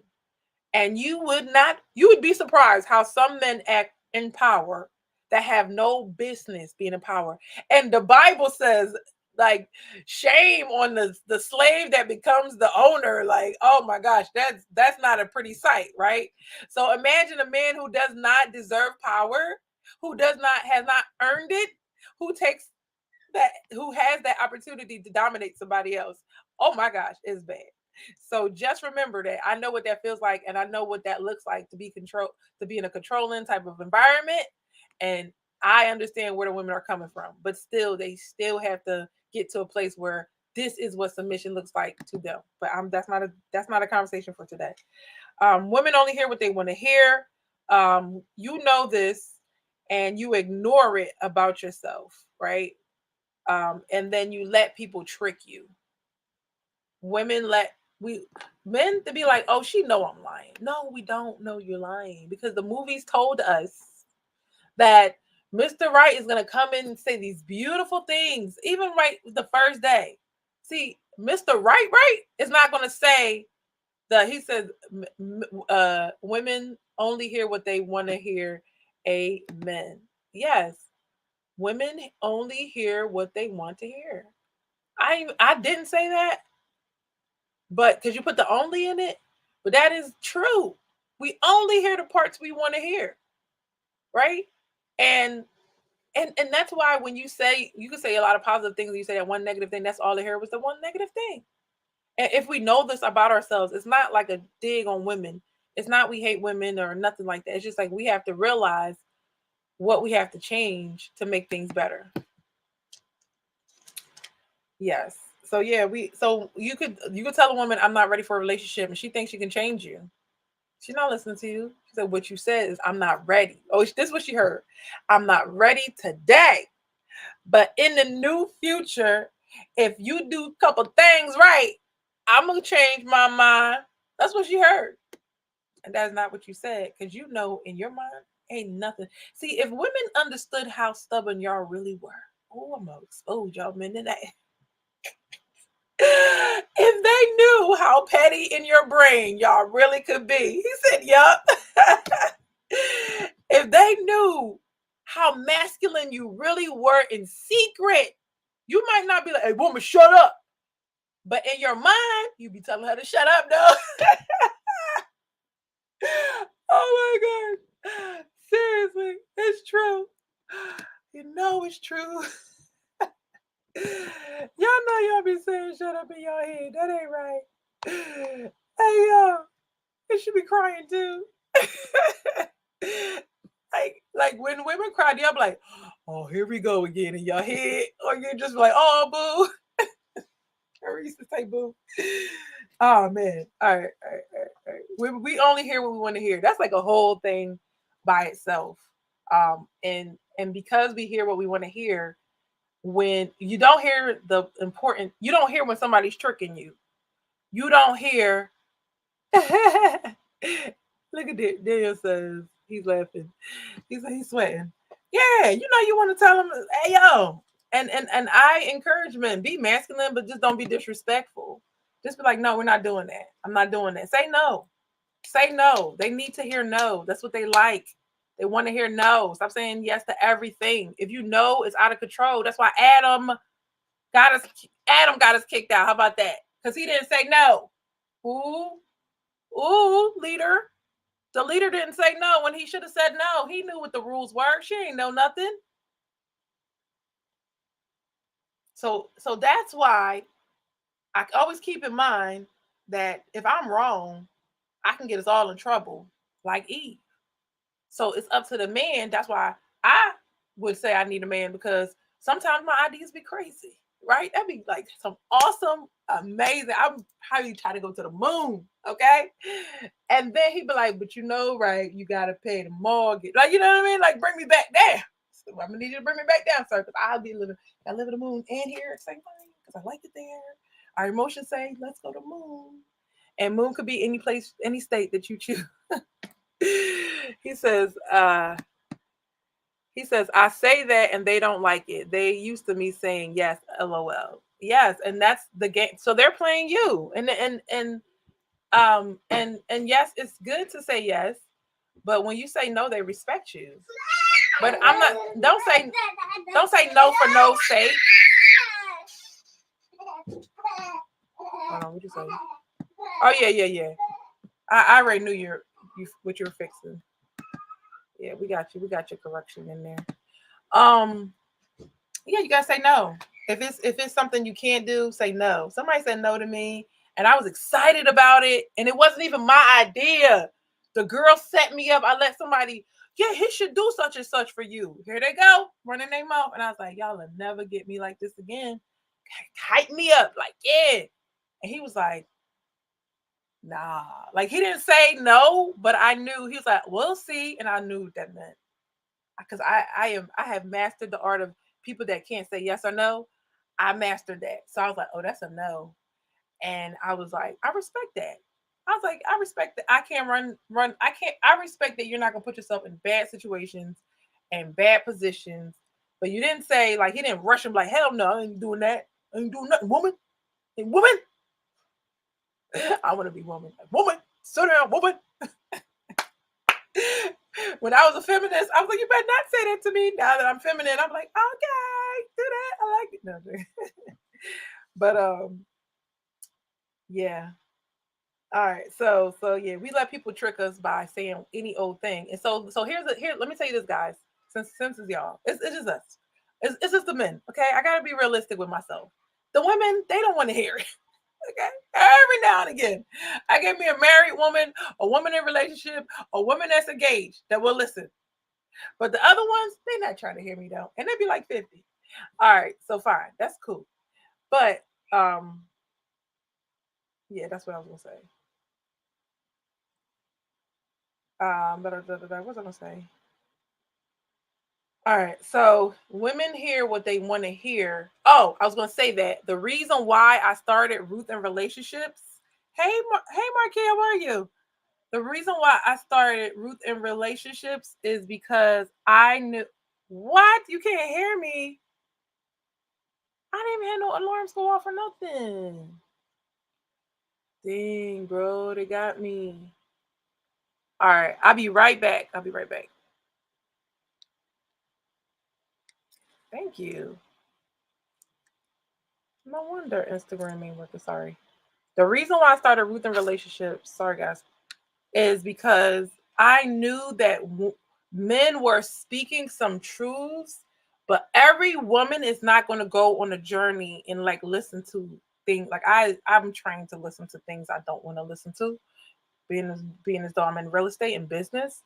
And you would be surprised how some men act in power that have no business being in power. And the Bible says, like, shame on the slave that becomes the owner. Like, oh my gosh, that's not a pretty sight, right? So imagine a man who does not deserve power, who has not earned it, who takes who has that opportunity to dominate somebody else. Oh my gosh, it's bad. So just remember that I know what that feels like, and I know what that looks like to be in a controlling type of environment. And I understand where the women are coming from, but still, they still have to get to a place where this is what submission looks like to them. But that's not a conversation for today. Women only hear what they want to hear. You know this, and you ignore it about yourself, right? And then you let people trick you. Women let we men to be like, oh, she know I'm lying. No, we don't know you're lying, because the movies told us that Mr. Right is gonna come in and say these beautiful things, even right the first day. See, Mr. Right is not gonna say that. He says, women only hear what they want to hear. Amen. Yes, women only hear what they want to hear. I didn't say that, but because you put the only in it, but that is true. We only hear the parts we want to hear, right? And and that's why when you can say a lot of positive things, you say that one negative thing, that's all I hear was the one negative thing. And if we know this about ourselves, it's not like a dig on women. It's not we hate women or nothing like that. It's just like we have to realize what we have to change to make things better. Yes. So yeah, you could tell a woman I'm not ready for a relationship, and she thinks she can change you. She's not listening to you. She said what you said is I'm not ready. Oh, this is what she heard. I'm not ready today, but in the new future, if you do a couple things right, I'm gonna change my mind. That's what she heard, and that's not what you said, because you know in your mind ain't nothing. See, if women understood how stubborn y'all really were, oh, I'm gonna expose y'all men today. If they knew how petty in your brain y'all really could be, he said, yup. If they knew how masculine you really were in secret, you might not be like, hey, woman, shut up. But in your mind, you be telling her to shut up, though. Oh my God. Seriously, it's true. You know it's true. Y'all know y'all be saying shut up in your head. That ain't right. Hey, yo, it should be crying too. like when women cry, y'all be like, oh, here we go again in your head. Or you're just like, oh, boo. I used to say boo. Oh, man. All right. We only hear what we want to hear. That's like a whole thing by itself. And because we hear what we want to hear, when you don't hear you don't hear when somebody's tricking you. You don't hear. Look at that. Daniel says he's laughing. He's sweating. Yeah, you know you want to tell him, hey yo. And I encourage men, be masculine, but just don't be disrespectful. Just be like, no, we're not doing that. I'm not doing that. Say no. Say no. They need to hear no. That's what they like. They want to hear no. Stop saying yes to everything. If you know it's out of control, that's why Adam got us kicked out. How about that? Because he didn't say no. Ooh, leader. The leader didn't say no when he should have said no. He knew what the rules were. She ain't know nothing. So that's why I always keep in mind that if I'm wrong, I can get us all in trouble, like Eve. So it's up to the man. That's why I would say I need a man, because sometimes my ideas be crazy, right? That'd be like some awesome, amazing. I'm probably trying to go to the moon, okay? And then he'd be like, but you know, right, you gotta pay the mortgage. Like, you know what I mean? Like, bring me back there. So I'm gonna need you to bring me back down, sir, because I'll be living, I live in the moon and here at the same time, because I like it there. Our emotions say, let's go to the moon. And moon could be any place, any state that you choose. he says, I say that and they don't like it. They used to me saying yes, LOL. Yes, and that's the game. So they're playing you. And yes, it's good to say yes, but when you say no, they respect you. But I'm not don't say no for no sake. Hold on, what you say? Oh yeah. I already knew you what you're fixing. Yeah, we got you. We got your correction in there. Yeah, you gotta say no. If it's something you can't do, say no. Somebody said no to me, and I was excited about it, and it wasn't even my idea. The girl set me up. I let somebody, yeah, he should do such and such for you. Here they go, running their mouth, and I was like, y'all will never get me like this again. Hype me up, like yeah. And he was like, nah, like he didn't say no, but I knew he was like, we'll see, and I knew what that meant because I have mastered the art of people that can't say yes or no. I mastered that. So I was like, oh, that's a no. And I was like, I respect that. I was like, I respect that. I can't run. I respect that you're not gonna put yourself in bad situations and bad positions. But you didn't say like he didn't rush him like hell no, I ain't doing that. I ain't doing nothing, woman. Hey, woman. I want to be woman. Woman, sit down, woman. When I was a feminist, I was like, you better not say that to me. Now that I'm feminine, I'm like, okay, do that. I like it. No, but yeah. All right. So yeah, we let people trick us by saying any old thing. And so here. Let me tell you this, guys. Since it's y'all, it's just us. It's just the men. Okay, I gotta be realistic with myself. The women, they don't want to hear it. Okay, every now and again, I get me a married woman, a woman in a relationship, a woman that's engaged that will listen. But the other ones, they're not trying to hear me though, and they'd be like 50. All right, so fine, that's cool. But yeah, that's what I was gonna say. What was I gonna say? All right, so women hear what they want to hear. Oh, I was gonna say that the reason why I started Ruth and Relationships. Hey, hey, Marquis, how are you? The reason why I started Ruth in Relationships is because I knew what you can't hear me. I didn't even have no alarms go off or nothing. Dang, bro, they got me. All right, I'll be right back. I'll be right back. Thank you. No wonder Instagram ain't working. Sorry. The reason why I started Ruth in Relationships, sorry guys, is because I knew that men were speaking some truths, but every woman is not going to go on a journey and like listen to things. Like I'm trying to listen to things I don't want to listen to, being as though I'm in real estate and business.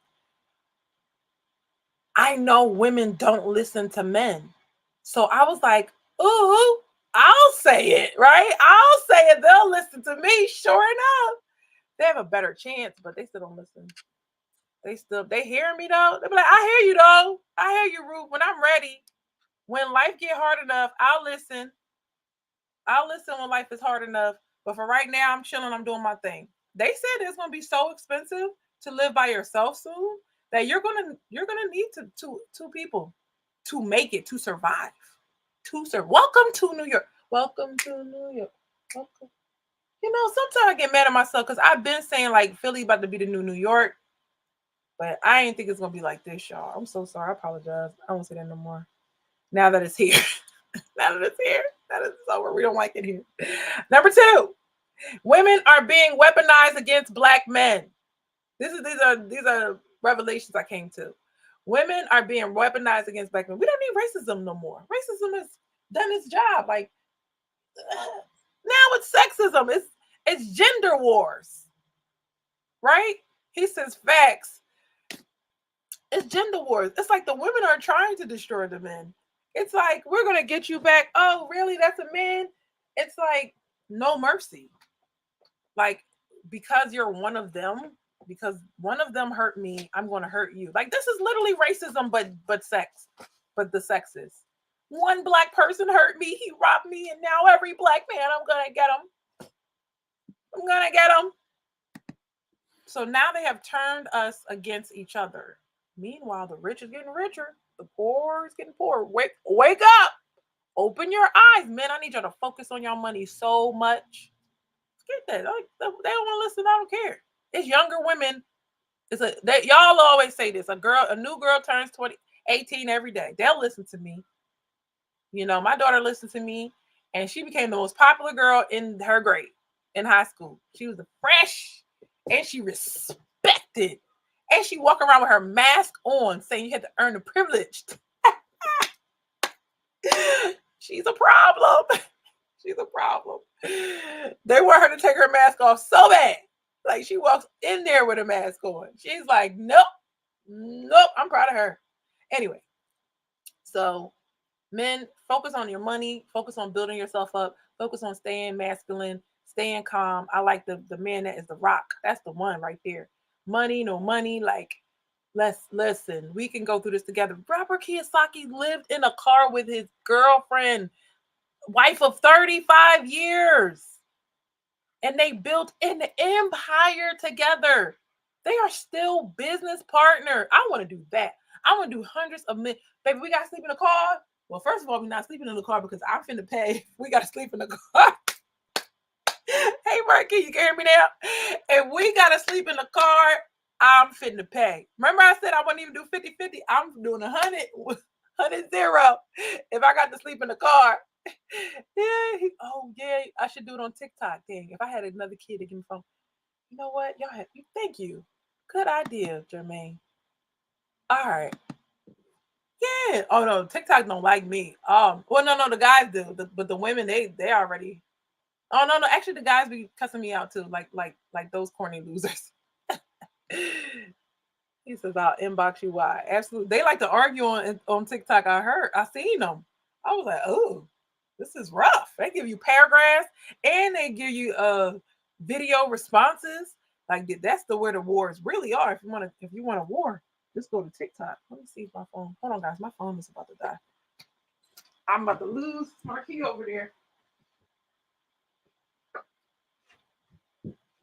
I know women don't listen to men. So I was like, ooh, I'll say it, right? I'll say it. They'll listen to me. Sure enough. They have a better chance, but they still don't listen. They hear me though. They be like, I hear you though. I hear you, Ruth. When I'm ready, when life get hard enough, I'll listen. I'll listen when life is hard enough. But for right now, I'm chilling. I'm doing my thing. They said it's gonna be so expensive to live by yourself soon that you're gonna need two people to make it to survive. Welcome to New York. Welcome to New York. Welcome. You know, sometimes I get mad at myself because I've been saying like Philly about to be the new New York. But I ain't think it's gonna be like this, y'all. I'm so sorry. I apologize. I won't say that no more. Now that it's here. Now that it's here. That is over. We don't like it here. Number two, women are being weaponized against black men. These are revelations I came to. Women are being weaponized against black men. We don't need racism no more. Racism has done its job. Like now it's sexism. It's gender wars. Right? He says facts. It's gender wars. It's like the women are trying to destroy the men. It's like, we're going to get you back. Oh, really? That's a man? It's like, no mercy. Like, because you're one of them, because one of them hurt me, I'm going to hurt you. Like, this is literally racism, but sex. But the sex is. One black person hurt me. He robbed me. And now every black man, I'm going to get him. I'm going to get him. So now they have turned us against each other. Meanwhile, the rich is getting richer, the poor is getting poorer. Wake up! Open your eyes, men. I need y'all to focus on your money so much. Get that. Like, they don't want to listen. I don't care. It's younger women. Y'all always say this. A new girl turns 18 every day. They'll listen to me. You know, my daughter listened to me, and she became the most popular girl in her grade in high school. She was a fresh, and she respected, and she walked around with her mask on, saying you had to earn the privilege. She's a problem. She's a problem. They want her to take her mask off so bad. Like, she walks in there with a mask on. She's like, nope. I'm proud of her. Anyway, so men, focus on your money, focus on building yourself up, focus on staying masculine, staying calm. I like the man that is the rock. That's the one right there. Money, no money. Like, let's listen. We can go through this together. Robert Kiyosaki lived in a car with his girlfriend, wife of 35 years. And they built an empire together. They are still business partners. I want to do that. I want to do hundreds of men. Baby, we got to sleep in the car. Well, first of all, we're not sleeping in the car because I'm finna pay. We got to sleep in the car. Hey, Marky, you can hear me now? And we got to sleep in the car. I'm finna pay. Remember I said I wouldn't even do 50-50? I'm doing 100-0 if I got to sleep in the car. Yeah, I should do it on TikTok thing. If I had another kid to give me phone, you know what? Thank you. Good idea, Jermaine. All right. Yeah. Oh no, TikTok don't like me. Well, no, the guys do, but the women they already. Oh no, actually the guys be cussing me out too, like those corny losers. He says I'll inbox you. Why? Absolutely, they like to argue on TikTok. I seen them. I was like, oh, this is rough. They give you paragraphs and they give you video responses. Like, that's where the wars really are. If you want a war, just go to TikTok. Let me see if my phone. Hold on, guys. My phone is about to die. I'm about to lose my key over there.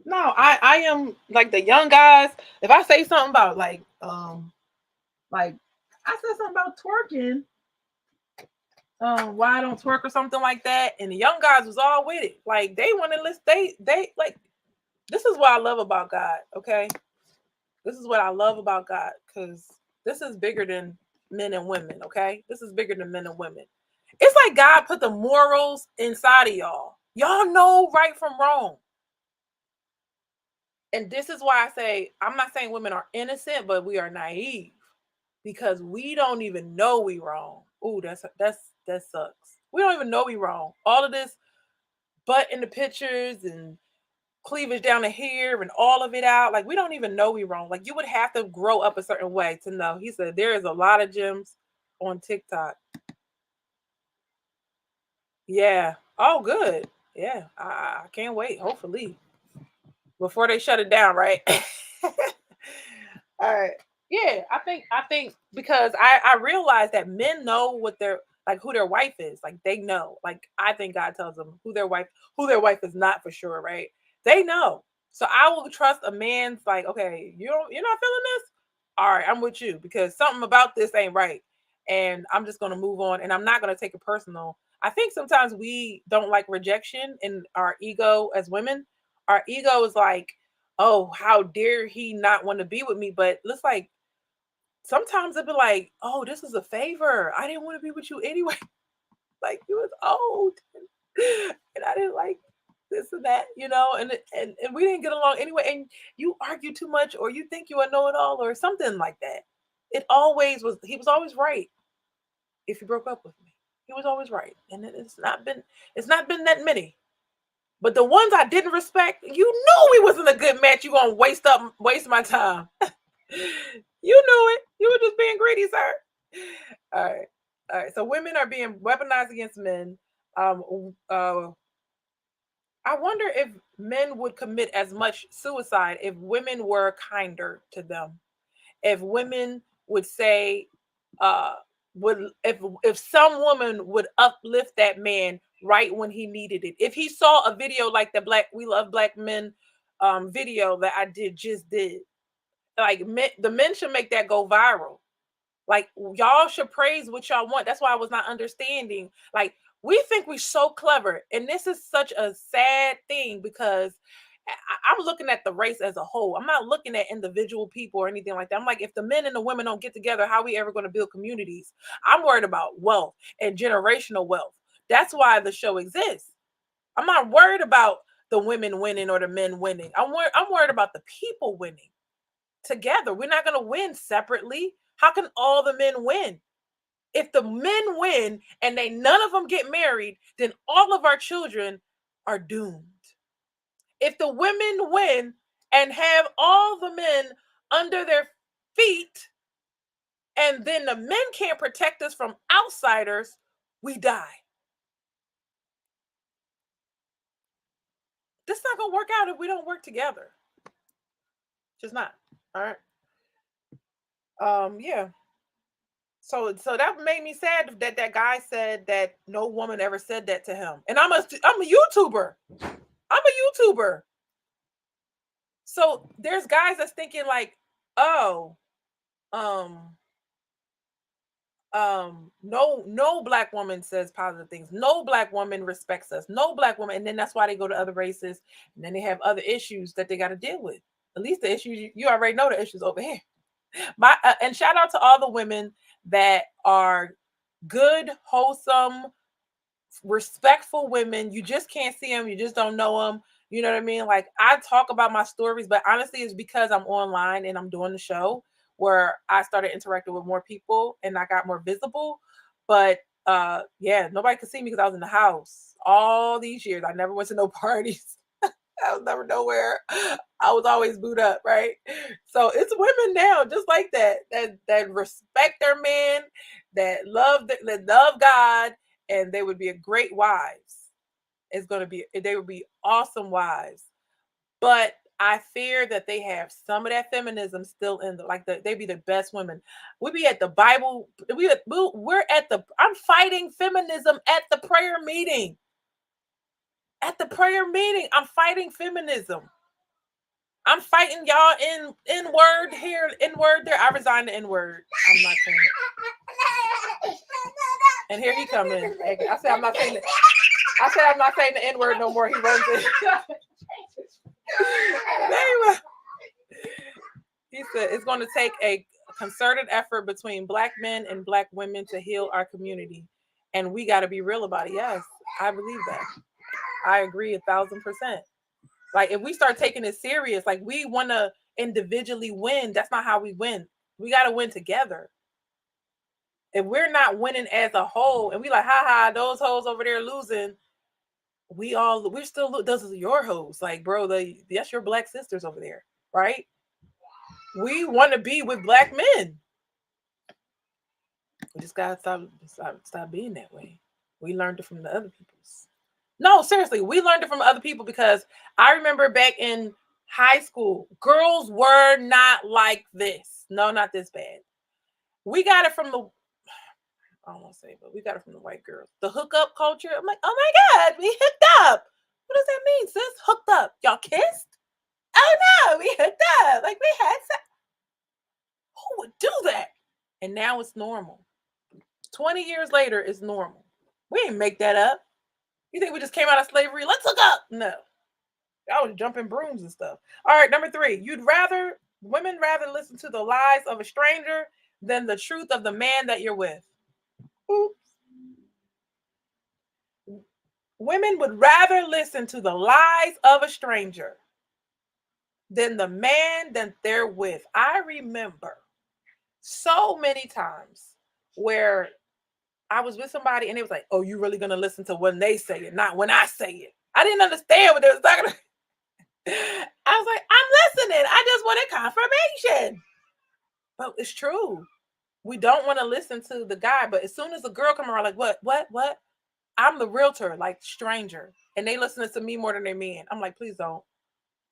No, I am like the young guys. If I say something about like I said something about twerking, why I don't twerk or something like that, and the young guys was all with it. Like, they want to listen. They like, this is what I love about God. Okay, this is what I love about God, because this is bigger than men and women. Okay, this is bigger than men and women. It's like God put the morals inside of y'all. Y'all know right from wrong. And this is why I say, I'm not saying women are innocent, but we are naive because we don't even know we wrong. Ooh, that sucks. We don't even know we wrong. All of this butt in the pictures and cleavage down to here and all of it out. Like, we don't even know we wrong. Like, you would have to grow up a certain way to know. He said there is a lot of gems on TikTok. Yeah. Oh, good. Yeah. I can't wait. Hopefully. Before they shut it down, right? All right. Yeah, I think because I realize that men know what their, like, who their wife is. Like, they know. Like, I think God tells them who their wife is not, for sure, right? They know. So I will trust a man's like, okay, you're not feeling this? All right, I'm with you because something about this ain't right. And I'm just gonna move on, and I'm not gonna take it personal. I think sometimes we don't like rejection in our ego as women. Our ego is like, oh, how dare he not want to be with me? But looks like sometimes it'd be like, oh, this is a favor. I didn't want to be with you anyway. Like, you was old and I didn't like this and that, and we didn't get along anyway. And you argue too much, or you think you know it all, or something like that. He was always right. If he broke up with me, he was always right. And it's not been that many. But the ones I didn't respect, you knew we wasn't a good match. You gonna waste my time. You knew it. You were just being greedy, sir. All right. So women are being weaponized against men. I wonder if men would commit as much suicide if women were kinder to them. If women would say, if some woman would uplift that man right when he needed it. If he saw a video like the We Love Black Men video that I just did. Like the men should make that go viral. Like y'all should praise what y'all want. That's why I was not understanding. Like we think we're so clever, and this is such a sad thing because I'm looking at the race as a whole. I'm not looking at individual people or anything like that. I'm like, if the men and the women don't get together, how are we ever going to build communities? I'm worried about wealth and generational wealth. That's why the show exists. I'm not worried about the women winning or the men winning. I'm worried about the people winning together. We're not going to win separately. How can all the men win? If the men win and none of them get married, then all of our children are doomed. If the women win and have all the men under their feet, and then the men can't protect us from outsiders, we die. This is not going to work out if we don't work together. Just not. All right. Yeah. So that made me sad that guy said that no woman ever said that to him. And I'm a YouTuber. I'm a YouTuber. So there's guys that's thinking like, oh, no black woman says positive things. No black woman respects us. No black woman. And then that's why they go to other races. And then they have other issues that they got to deal with. At least the issues, you already know the issues over here. And shout out to all the women that are good, wholesome, respectful women. You just can't see them. You just don't know them. You know what I mean? Like I talk about my stories, but honestly, it's because I'm online and I'm doing the show where I started interacting with more people and I got more visible. But yeah, nobody could see me because I was in the house all these years. I never went to no parties. I was never nowhere. I was always booed up, right? So it's women now, just like that respect their men, that love God, and they would be a great wives. They would be awesome wives. But I fear that they have some of that feminism still in they be the best women. We be at the Bible. I'm fighting feminism at the prayer meeting. At the prayer meeting, I'm fighting feminism. I'm fighting y'all in word here, in word there. I resigned the N word. I'm not saying it. And here he come in. I said I'm not saying it. I said I'm not saying the N word no more. He runs it. Anyway, he said it's going to take a concerted effort between black men and black women to heal our community, and we got to be real about it. Yes, I believe that. I agree 1,000%. Like if we start taking it serious, like we want to individually win, that's not how we win. We got to win together. If we're not winning as a whole, and we like, ha, those hoes over there losing, we're still, those are your hoes. Like, bro, that's your black sisters over there, right? We want to be with black men. We just gotta stop being that way. We learned it from the other people's. No, seriously, we learned it from other people because I remember back in high school, girls were not like this. No, not this bad. We got it from I don't want to say, but we got it from the white girls. The hookup culture. I'm like, oh my God, we hooked up. What does that mean, sis? Hooked up. Y'all kissed? Oh no, we hooked up. Like we had sex. Who would do that? And now it's normal. 20 years later, it's normal. We didn't make that up. You think we just came out of slavery? Let's hook up. No. I was jumping brooms and stuff. All right, number 3. Women rather listen to the lies of a stranger than the truth of the man that you're with. Oops. Women would rather listen to the lies of a stranger than the man that they're with. I remember so many times where I was with somebody and it was like, oh, you really going to listen to when they say it, not when I say it. I didn't understand what they was talking about. I was like, I'm listening. I just wanted confirmation. But it's true. We don't want to listen to the guy. But as soon as the girl come around, like, what? I'm the realtor, like stranger. And they listening to me more than they mean. I'm like, please don't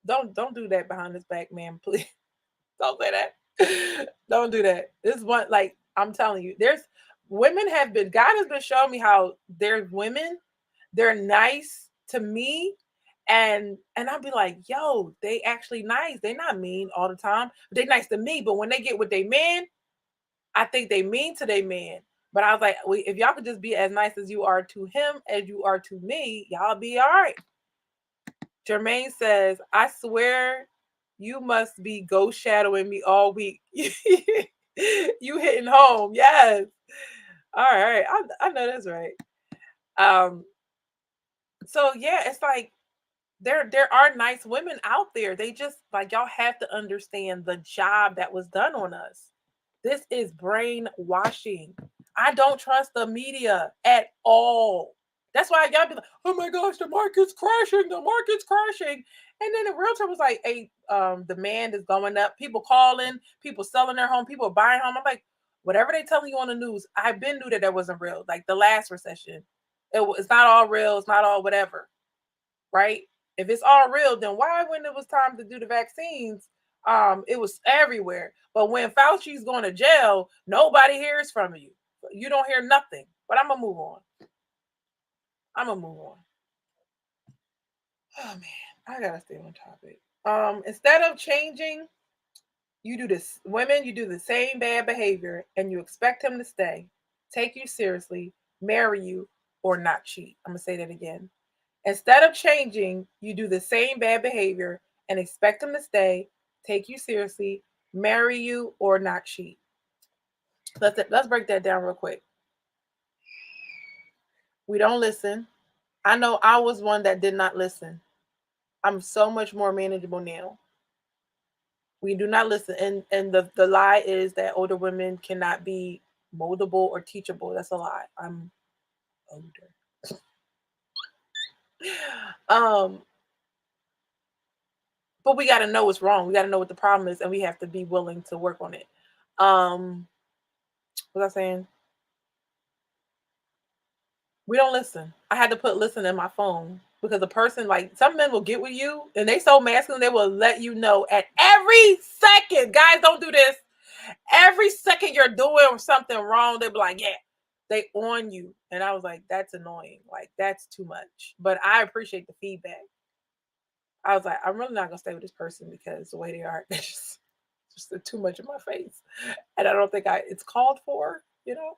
do that behind this back, man. Please don't say that. Don't do that. This is one, like, I'm telling you, God has been showing me how there's women, they're nice to me. And I'd be like, yo, they actually nice. They not mean all the time. They nice to me, but when they get with their man, I think they mean to their man. But I was like, if y'all could just be as nice as you are to him as you are to me, y'all be all right. Jermaine says, I swear you must be ghost shadowing me all week. You hitting home. Yes. All right. I know that's right. So yeah, it's like there are nice women out there. They just like y'all have to understand the job that was done on us. This is brainwashing. I don't trust the media at all. That's why y'all be like, oh my gosh, the market's crashing, the market's crashing. And then the realtor was like, hey, demand is going up. People calling, people selling their home, people buying home. I'm like, whatever they telling you on the news, I've been knew that wasn't real. Like the last recession, it's not all real. It's not all whatever, right? If it's all real, then why when it was time to do the vaccines, it was everywhere. But when Fauci's going to jail, nobody hears from you. You don't hear nothing. But I'm gonna move on. Oh man, I gotta stay on topic. Instead of changing, you do this. Women, you do the same bad behavior, and you expect him to stay, take you seriously, marry you, or not cheat. I'm gonna say that again. Instead of changing, you do the same bad behavior and expect them to stay, take you seriously, marry you, or not cheat. Let's break that down real quick. We don't listen. I know I was one that did not listen. I'm so much more manageable now. We do not listen. And the lie is that older women cannot be moldable or teachable. That's a lie. I'm older. um but we got to know what's wrong. We got to know what the problem is, and we have to be willing to work on it. What was I saying? We don't listen. I had to put listen in my phone because a person, like some men will get with you and they so masculine, they will let you know at every second. Guys, don't do this. Every second you're doing something wrong, they'll be like, yeah, they on you. And I was like, that's annoying. Like, that's too much. But I appreciate the feedback. I was like, I'm really not gonna stay with this person because the way they are, it's just too much in my face. And I don't think it's called for, you know?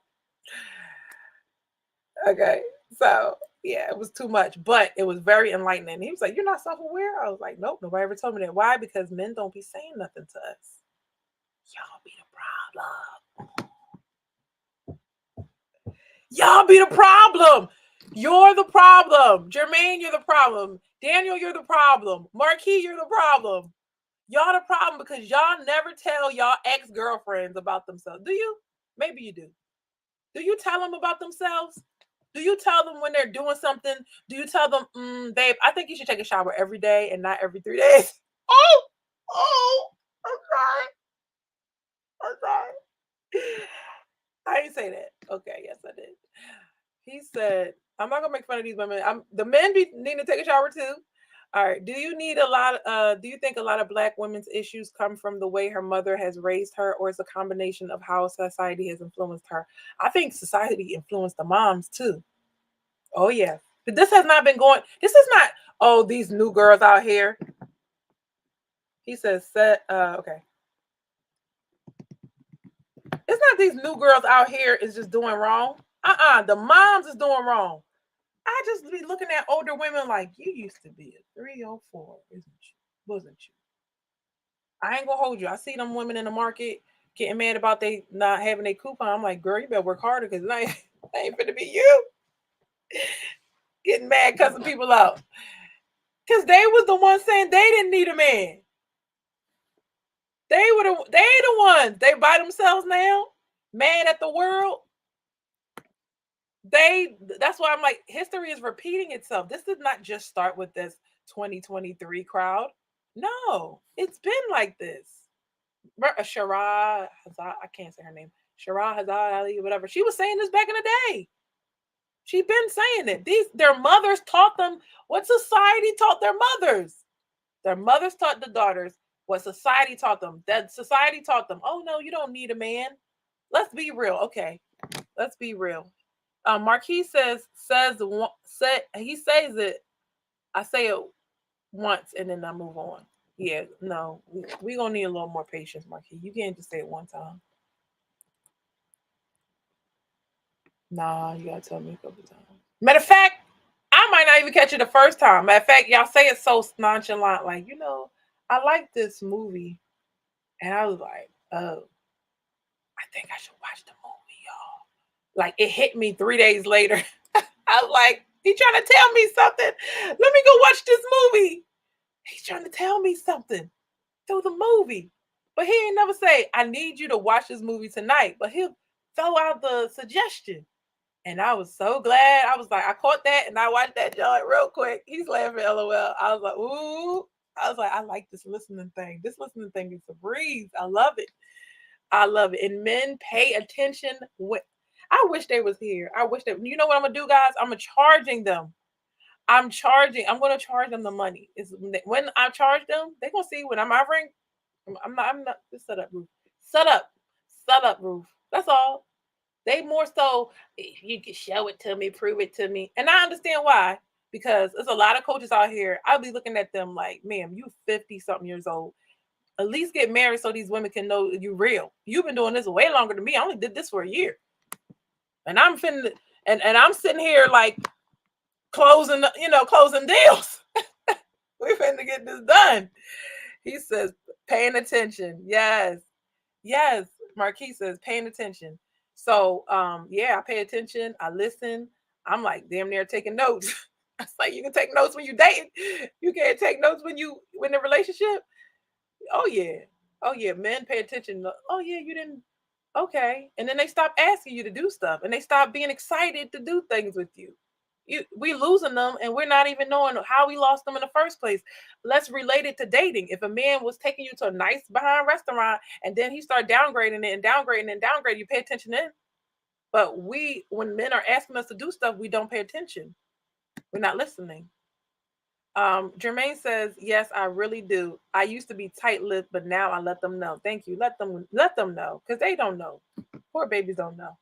Okay. So yeah, it was too much, but it was very enlightening. He was like, you're not self-aware? I was like, nope, nobody ever told me that. Why? Because men don't be saying nothing to us. Y'all be the problem. Y'all be the problem. You're the problem. Jermaine, you're the problem. Daniel, you're the problem. Marquis, you're the problem. Y'all the problem because y'all never tell y'all ex-girlfriends about themselves. Do you? Maybe you do. Do you tell them about themselves? Do you tell them when they're doing something? Do you tell them, babe, I think you should take a shower every day and not every 3 days? Oh, I'm sorry. I'm sorry. I didn't say that. Okay, yes, I did. He said, I'm not gonna make fun of these women. The men need to take a shower too. All right. Do you think a lot of black women's issues come from the way her mother has raised her, or is a combination of how society has influenced her? I think society influenced the moms too. Oh yeah. But this has not been going, this is not, oh, these new girls out here. He says, okay. It's not these new girls out here is just doing wrong. The moms is doing wrong. I just be looking at older women like, you used to be a 304, isn't you? Wasn't you? I ain't gonna hold you. I see them women in the market getting mad about they not having a coupon. I'm like, girl, you better work harder because it ain't finna be you getting mad cussing people out. Because they was the ones saying they didn't need a man. They the ones. They by themselves now, mad at the world. That's why I'm like, history is repeating itself. This did not just start with this 2023 crowd. No, it's been like this. Shara Hazad, I can't say her name. Shara Hazad Ali, whatever. She was saying this back in the day. She's been saying it. Their mothers taught them what society taught their mothers. Their mothers taught the daughters what society taught them. That society taught them, oh no, you don't need a man. Let's be real. Okay. Let's be real. Marquis he says it. I say it. once and then I move on. Yeah, no, we gonna need a little more patience, Marquis. You can't just say it one time. Nah, you gotta tell me a couple times. Matter of fact, I might not even catch it the first time. Matter of fact, y'all say it so nonchalant, like, I like this movie. And I was like, oh, I think I should watch the movie, y'all. Like, it hit me 3 days later. I was like, he trying to tell me something. Let me go watch this movie. He's trying to tell me something through the movie. But he ain't never say, I need you to watch this movie tonight. But he'll throw out the suggestion. And I was so glad. I was like, I caught that and I watched that joint real quick. He's laughing, LOL. I was like, ooh. I was like, I like this listening thing. This listening thing is a breeze. I love it. I love it. And men pay attention. I wish they was here. I wish that. You know what I'm gonna do, guys? I'm charging them. I'm gonna charge them the money. Is when I charge them, they gonna see when I'm offering. I'm not. I'm not. Just shut up, Ruth. Shut up. Shut up, Ruth. That's all. They more so, you can show it to me, prove it to me. And I understand why. Because there's a lot of coaches out here. I'll be looking at them like, ma'am, you 50 something years old. At least get married so these women can know you real. You've been doing this way longer than me. I only did this for a year. And I'm finna and I'm sitting here like closing deals. We finna get this done. He says, paying attention. Yes. Yes. Marquis says, paying attention. So yeah, I pay attention. I listen. I'm like damn near taking notes. It's like you can take notes when you dating. You can't take notes when you in a relationship. Oh yeah. Oh yeah. Men pay attention. Oh yeah, you didn't. Okay. And then they stop asking you to do stuff and they stop being excited to do things with you. We losing them and we're not even knowing how we lost them in the first place. Let's relate it to dating. If a man was taking you to a nice behind restaurant and then he started downgrading it and downgrading and downgrading, you pay attention then. But when men are asking us to do stuff, we don't pay attention. We're not listening. Jermaine says, yes, I really do. I used to be tight-lipped, but now I let them know. Thank you. Let them know because they don't know. Poor babies don't know.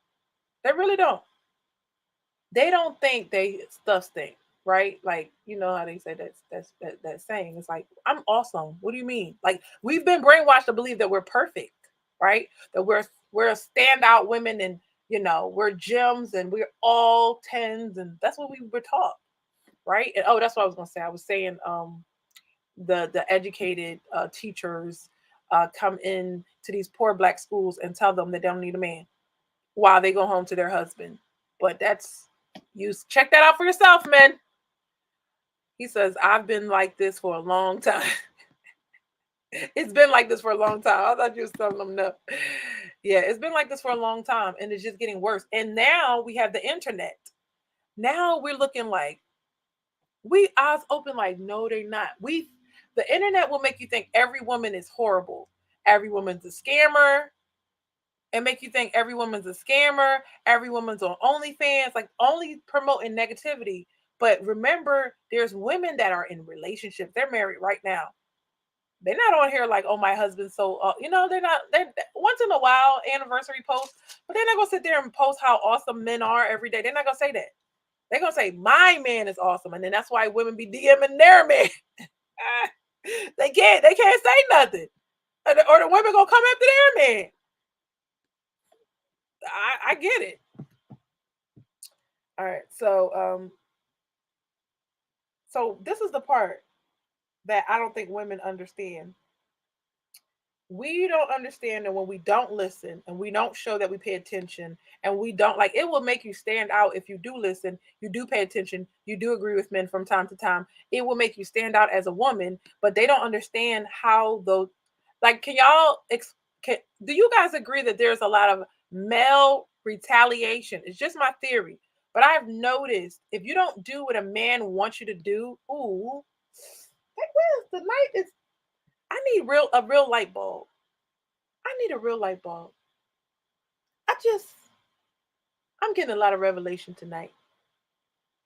They really don't. They don't think they stuff stink, right? Like you know how they say that saying. It's like I'm awesome. What do you mean? Like we've been brainwashed to believe that we're perfect, right? That we're standout women and we're gems and we're all tens and that's what we were taught, right? And oh, that's what I was gonna say. I was saying the educated teachers come in to these poor black schools and tell them that they don't need a man while they go home to their husband. But that's you check that out for yourself, man. He says, I've been like this for a long time. It's been like this for a long time. I thought you was telling them no. Yeah, it's been like this for a long time and it's just getting worse. And now we have the internet. Now we're looking like we eyes open like no, they're not. The internet will make you think every woman is horrible. Every woman's a scammer and make you think every woman's a scammer, every woman's on OnlyFans, like only promoting negativity. But remember, there's women that are in relationships. They're married right now. They're not on here like, oh, my husband's so, they're not, they're once in a while anniversary post, but they're not going to sit there and post how awesome men are every day. They're not going to say that. They're going to say, my man is awesome. And then that's why women be DMing their man. They can't say nothing. Or the women going to come after their man. I get it. All right. So this is the part that I don't think women understand. We don't understand that when we don't listen and we don't show that we pay attention and we don't like it will make you stand out if you do listen, you do pay attention, you do agree with men from time to time. It will make you stand out as a woman, but they don't understand how those like can y'all do you guys agree that there's a lot of male retaliation? It's just my theory. But I've noticed if you don't do what a man wants you to do, ooh, where's the night is I need a real light bulb. I need a real light bulb. I just, I'm getting a lot of revelation tonight.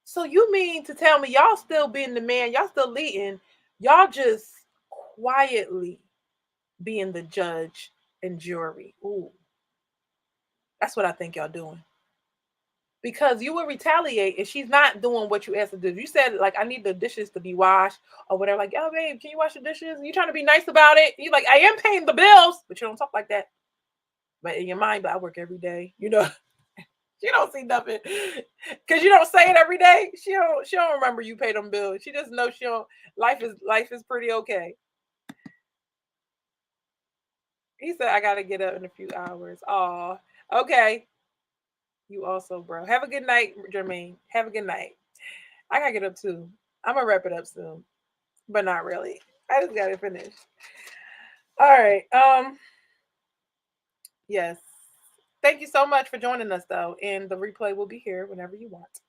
So you mean to tell me y'all still being the man, y'all still leading, y'all just quietly being the judge and jury. Ooh, that's what I think y'all doing. because you will retaliate if she's not doing what you asked her to do. If you said, like, I need the dishes to be washed or whatever, like, oh, babe, can you wash the dishes? And you trying to be nice about it. You like, I am paying the bills, but you don't talk like that. But in your mind, but I work every day, you know. She don't see nothing because you don't say it every day. She don't remember you pay them bills. She just knows she don't. Life is pretty okay. He said I gotta get up in a few hours. Oh, okay. You also, bro. Have a good night, Jermaine. Have a good night. I gotta get up too. I'm gonna wrap it up soon, but not really. I just gotta finish. All right. Yes. Thank you so much for joining us though, and the replay will be here whenever you want.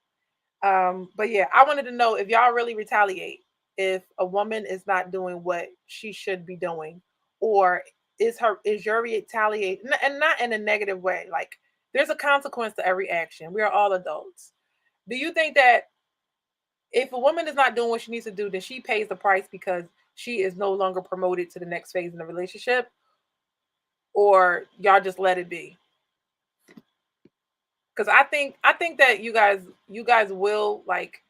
But yeah, I wanted to know if y'all really retaliate if a woman is not doing what she should be doing, or is your retaliate and not in a negative way. Like there's a consequence to every action. We are all adults. Do you think that if a woman is not doing what she needs to do, then she pays the price because she is no longer promoted to the next phase in the relationship, or y'all just let it be? Because I think that you guys will like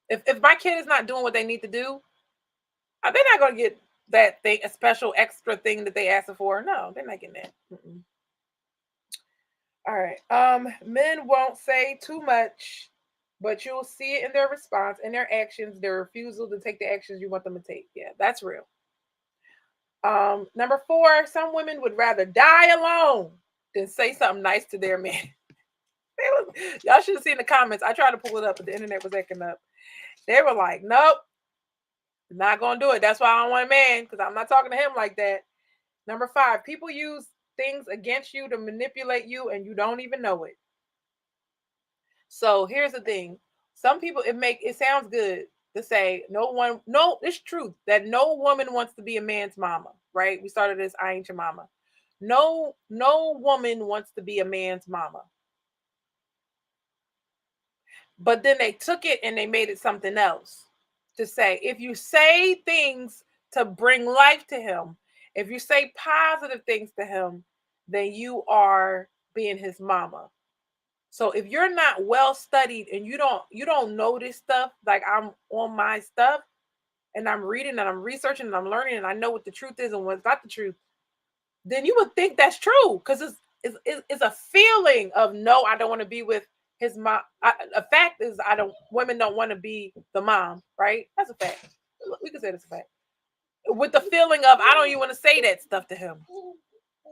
if my kid is not doing what they need to do, they're not gonna get that thing, a special extra thing that they asked for. No, they're not getting that. Mm-mm. All right. Men won't say too much, but you'll see it in their response, in their actions, their refusal to take the actions you want them to take. Yeah, that's real. Number four, some women would rather die alone than say something nice to their man. Y'all should have seen the comments. I tried to pull it up, but the internet was acting up. They were like, nope, not gonna do it. That's why I don't want a man, because I'm not talking to him like that. Number five, people use things against you to manipulate you and you don't even know it. So here's the thing. Some people it sounds good to say no, it's truth that no woman wants to be a man's mama, right? We started this, I ain't your mama. No woman wants to be a man's mama. But then they took it and they made it something else to say if you say things to bring life to him, if you say positive things to him, then you are being his mama. So if you're not well studied and you don't know this stuff, like I'm on my stuff and I'm reading and I'm researching and I'm learning and I know what the truth is and what's not the truth, then you would think that's true because it's a feeling of no, I don't want to be with his mom. A fact is women don't want to be the mom, right? That's a fact. We can say that's a fact. With the feeling of I don't even want to say that stuff to him,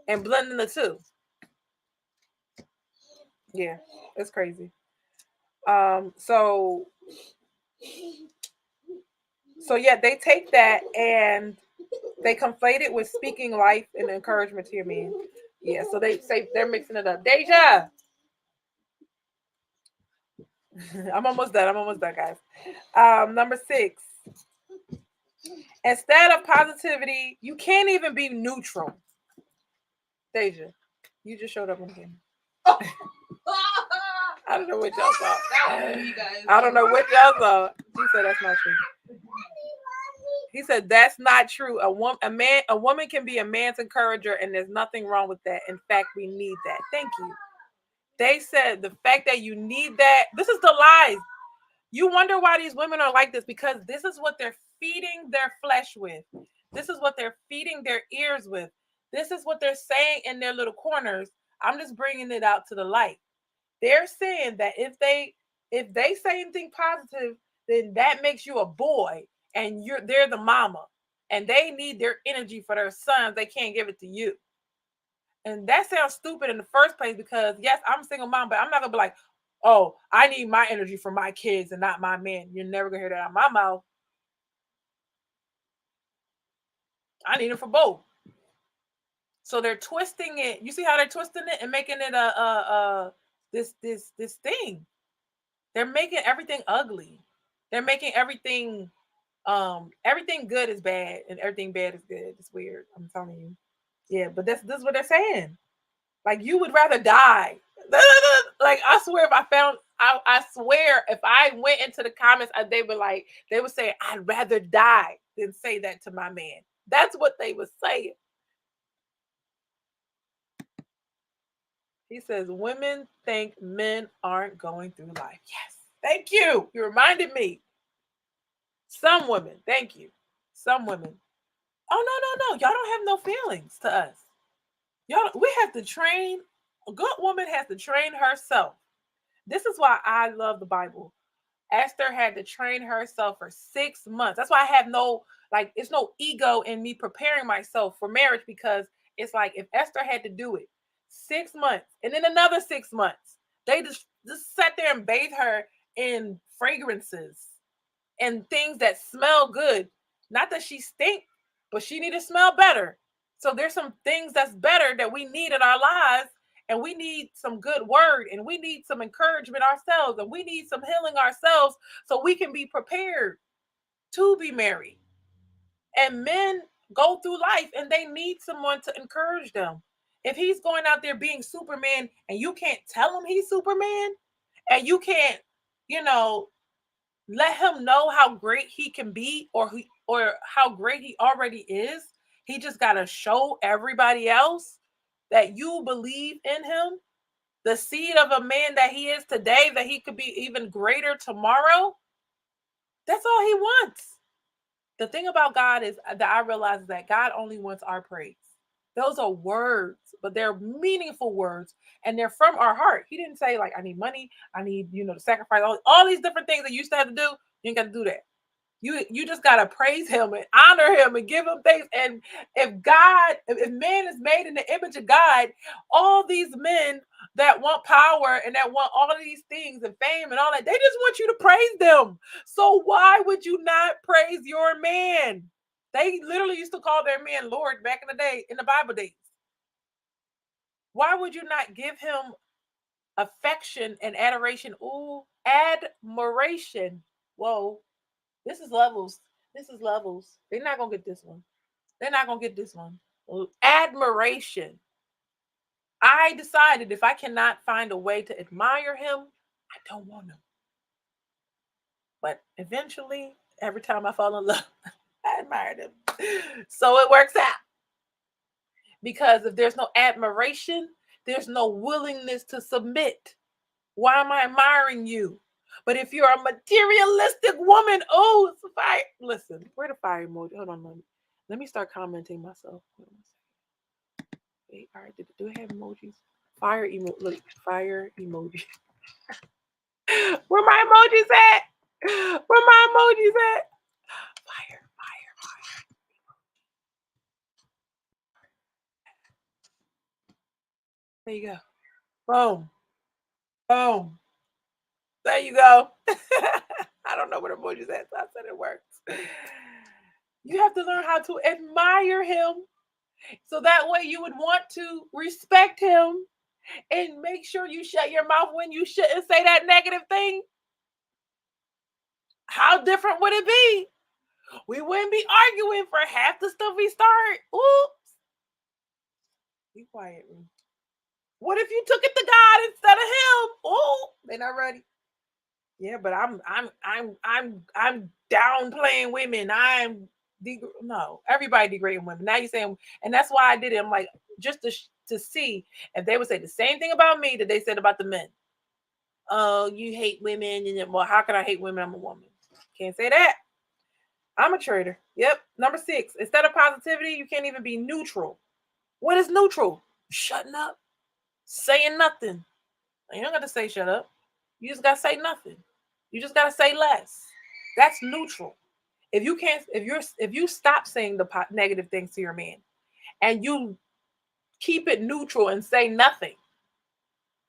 and blending the two. Yeah, it's crazy. So yeah, they take that and they conflate it with speaking life and encouragement to your man. Yeah, so they say they're mixing it up. Deja, I'm almost done. I'm almost done, guys. Number six, instead of positivity, you can't even be neutral. Deja, you just showed up again. I don't know what y'all saw. I don't know what y'all saw. She said that's not true. He said that's not true. A woman can be a man's encourager, and there's nothing wrong with that. In fact, we need that. Thank you. They said the fact that you need that. This is the lies. You wonder why these women are like this because this is what they're feeding their flesh with. This is what they're feeding their ears with. This is what they're saying in their little corners. I'm just bringing it out to the light. They're saying that if they say anything positive, then that makes you a boy and they're the mama and they need their energy for their sons. They can't give it to you. And that sounds stupid in the first place because yes, I'm a single mom, but I'm not gonna be like, oh, I need my energy for my kids and not my man. You're never gonna hear that out of my mouth. I need it for both. So they're twisting it. You see how they're twisting it and making it this thing. They're making everything ugly. They're making everything good is bad and everything bad is good. It's weird. I'm telling you. Yeah, but this is what they're saying. Like you would rather die. Like I swear if I swear if I went into the comments, they would say, I'd rather die than say that to my man. That's what they would say. He says, women think men aren't going through life. Yes. Thank you. You reminded me. Some women. Thank you. Some women. Oh, no, no, no. Y'all don't have no feelings to us. Y'all, we have to train. A good woman has to train herself. This is why I love the Bible. Esther had to train herself for 6 months. That's why I have no, like, it's no ego in me preparing myself for marriage, because it's like if Esther had to do it 6 months and then another 6 months, they just sat there and bathed her in fragrances and things that smell good. Not that she stink, but she need to smell better. So there's some things that's better that we need in our lives, and we need some good word, and we need some encouragement ourselves, and we need some healing ourselves so we can be prepared to be married. And men go through life and they need someone to encourage them. If he's going out there being Superman and you can't tell him he's Superman, and you can't, you know, let him know how great he can be, or how great he already is. He just got to show everybody else that you believe in him, the seed of a man that he is today, that he could be even greater tomorrow. That's all he wants. The thing about God is that I realize that God only wants our praise. Those are words, but they're meaningful words, and they're from our heart. He didn't say, like, I need money, I need, to sacrifice all these different things that you used to have to do. You ain't got to do that. You just gotta praise him and honor him and give him thanks. And if man is made in the image of God, all these men that want power and that want all of these things and fame and all that, they just want you to praise them. So why would you not praise your man? They literally used to call their man Lord back in the day, in the Bible days. Why would you not give him affection and adoration? Ooh, admiration. Whoa. This is levels. This is levels. They're not gonna get this one. They're not gonna get this one. Admiration. I decided if I cannot find a way to admire him, I don't want him. But eventually, every time I fall in love, I admired him. So it works out. Because if there's no admiration, there's no willingness to submit. Why am I admiring you? But if you're a materialistic woman, oh, it's a fire. Listen, where the fire emoji? Hold on, let me start commenting myself. Wait, all right, do I have emojis? Fire emoji. Look, fire emoji. Where my emojis at? Where my emojis at? Fire, fire, fire. There you go. Boom, boom. There you go. I don't know what emojis at, so I said it works. You have to learn how to admire him, so that way you would want to respect him, and make sure you shut your mouth when you shouldn't say that negative thing. How different would it be? We wouldn't be arguing for half the stuff we start. Oops. Be quiet, Ruth. What if you took it to God instead of him? Oh, they're not ready. Yeah, but I'm downplaying women. No, everybody degrading women. Now you're saying, and that's why I did it. I'm like, just to see if they would say the same thing about me that they said about the men. Oh, you hate women, and well, how can I hate women? I'm a woman. Can't say that. I'm a traitor. Yep. Number 6. Instead of positivity, you can't even be neutral. What is neutral? Shutting up, saying nothing. You don't got to say shut up. You just got to say nothing. You just got to say less. That's neutral. If you stop saying the negative things to your man, and you keep it neutral and say nothing,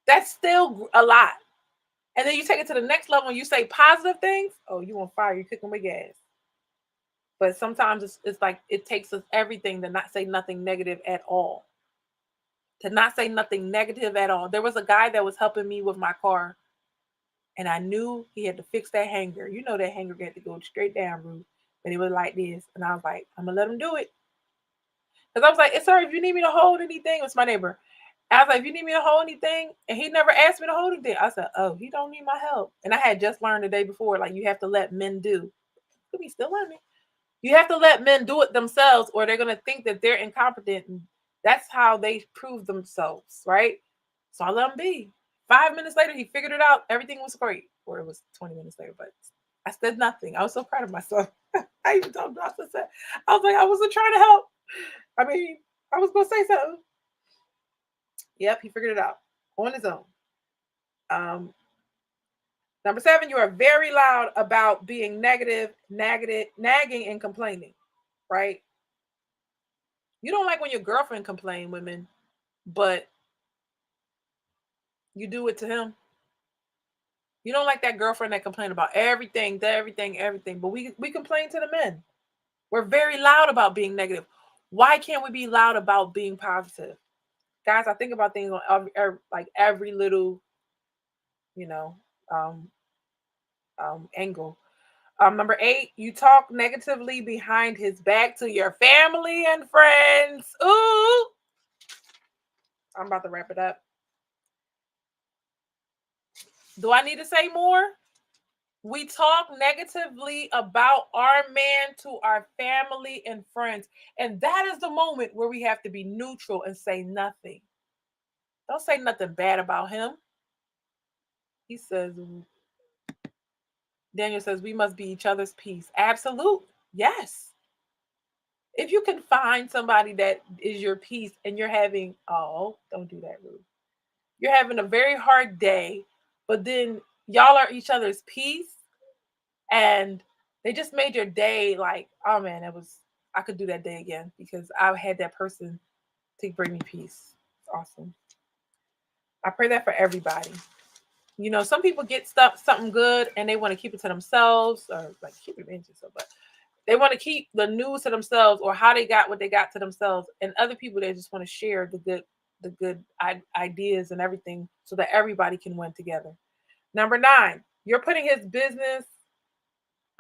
that's still a lot. And then you take it to the next level and you say positive things. Oh, you on fire? You cooking with gas. But sometimes it's like it takes us everything to not say nothing negative at all. To not say nothing negative at all. There was a guy that was helping me with my car, and I knew he had to fix that hanger. You know that hanger had to go straight down, Ruth. But it was like this. And I was like, I'm going to let him do it. Because I was like, sir, if you need me to hold anything, it's my neighbor. I was like, if you need me to hold anything, and he never asked me to hold anything. I said, oh, he don't need my help. And I had just learned the day before, like, you have to let men do. Could be still learning. You have to let men do it themselves, or they're going to think that they're incompetent. And that's how they prove themselves, right? So I let him be. 5 minutes later, he figured it out. Everything was great. Or it was 20 minutes later, but I said nothing. I was so proud of myself. I even told Josh, I was like, I wasn't trying to help. I mean, I was going to say something. Yep, he figured it out on his own. Um, Number 7, you are very loud about being nagging, and complaining, right? You don't like when your girlfriend complain, women, but you do it to him. You don't like that girlfriend that complain about everything, but we complain to the men. We're very loud about being negative. Why can't we be loud about being positive? Guys, I think about things on every little, you know, um, angle. Number 8, you talk negatively behind his back to your family and friends. Ooh, I'm about to wrap it up. Do I need to say more? We talk negatively about our man to our family and friends. And that is the moment where we have to be neutral and say nothing. Don't say nothing bad about him. He says, Daniel says, we must be each other's peace. Absolute. Yes. If you can find somebody that is your peace and you're having, don't do that, Ruth. You're having a very hard day, but then y'all are each other's peace and they just made your day like, oh man, I could do that day again because I had that person to bring me peace. Awesome. I pray that for everybody. You know, some people get something good and they want to keep it to themselves or like keep it into yourself, but they want to keep the news to themselves or how they got what they got to themselves. And other people, they just want to share the good ideas and everything so that everybody can win together. Number 9, you're putting his business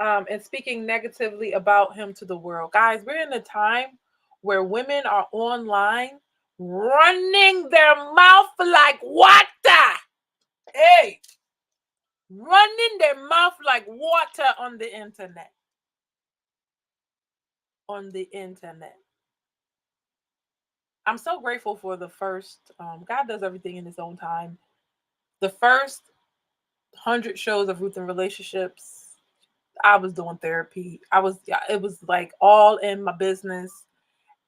and speaking negatively about him to the world. Guys, we're in a time where women are online running their mouth like water. Hey, running their mouth like water on the internet. On the internet. I'm so grateful for the first, God does everything in his own time. The first 100 shows of Ruth and Relationships, I was doing therapy. It was like all in my business.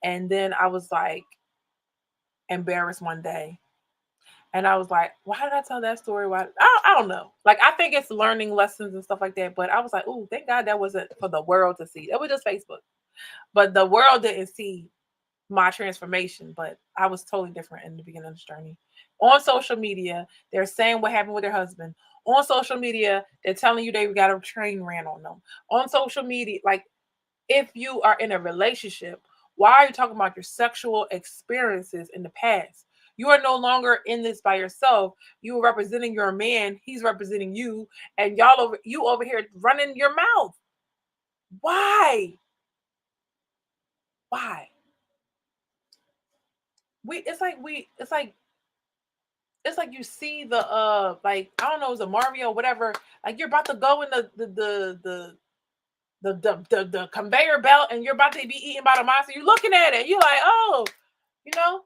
And then I was like embarrassed one day. And I was like, why did I tell that story? Why? I don't know. Like, I think it's learning lessons and stuff like that. But I was like, oh, thank God that wasn't for the world to see. It was just Facebook. But the world didn't see my transformation. But I was totally different in the beginning of this journey. On social media, they're saying what happened with their husband. On social media, they're telling you they got a train ran on them. On social media, like, if you are in a relationship, why are you talking about your sexual experiences in the past? You are no longer in this by yourself. You are representing your man. He's representing you, and you over here running your mouth. Why? Why? It's like you see the like, I don't know, it's a Mario, whatever. Like, you're about to go in the conveyor belt, and you're about to be eaten by the monster. You're looking at it. You're like, oh, you know,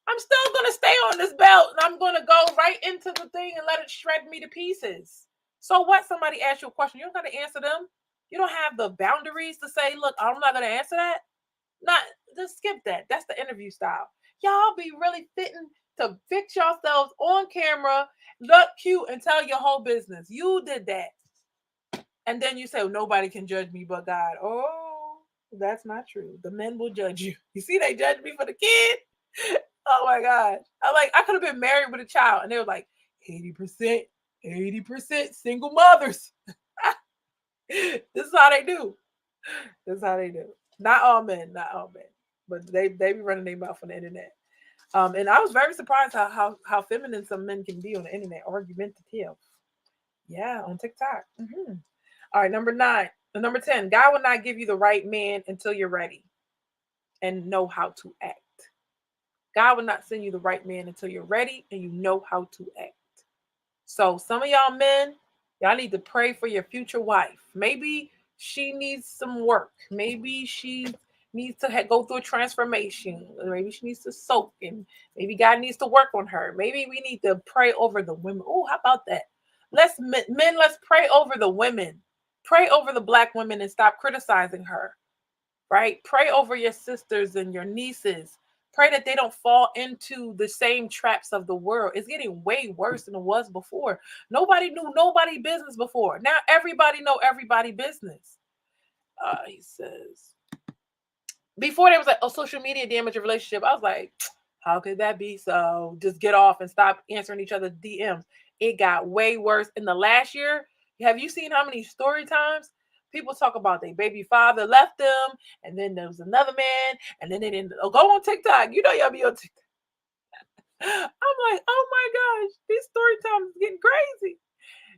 I'm still gonna stay on this belt, and I'm gonna go right into the thing and let it shred me to pieces. So what? Somebody asks you a question, you don't gotta answer them. You don't have the boundaries to say, look, I'm not gonna answer that. Not Just skip that. That's the interview style. Y'all be really fitting to fix yourselves on camera, look cute, and tell your whole business. You did that. And then you say, well, nobody can judge me but God. Oh, that's not true. The men will judge you. You see, they judge me for the kid. Oh my God. I could have been married with a child. And they were like, 80% single mothers. This is how they do. This is how they do. Not all men. But they be running their mouth on the internet. And I was very surprised how feminine some men can be on the internet, argumentative. Yeah, on TikTok. Mm-hmm. All right, number 9. Number 10, God will not give you the right man until you're ready and know how to act. God will not send you the right man until you're ready and you know how to act. So some of y'all men, y'all need to pray for your future wife. Maybe she needs some work. Maybe she's needs to go through a transformation. Maybe she needs to soak, and maybe God needs to work on her. Maybe we need to pray over the women. Oh, how about that? Let's pray over the women. Pray over the Black women and stop criticizing her. Right? Pray over your sisters and your nieces. Pray that they don't fall into the same traps of the world. It's getting way worse than it was before. Nobody knew nobody business before. Now everybody know everybody business. He says, before there was like, oh, social media damage a relationship. I was like, how could that be? So just get off and stop answering each other's DMs. It got way worse in the last year. Have you seen how many story times people talk about their baby father left them, and then there was another man, and then they didn't go on TikTok. You know y'all be on TikTok. I'm like, oh my gosh, these story times is getting crazy.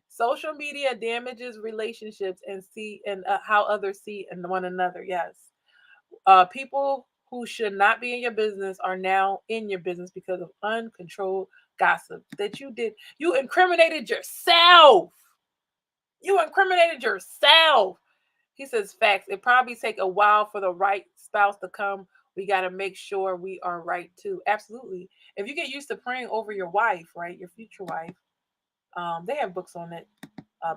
Social media damages relationships and how others see and one another. Yes. People who should not be in your business are now in your business because of uncontrolled gossip that you did. You incriminated yourself. You incriminated yourself. He says facts. It probably take a while for the right spouse to come. We got to make sure we are right too. Absolutely. If you get used to praying over your wife, right, your future wife, they have books on it,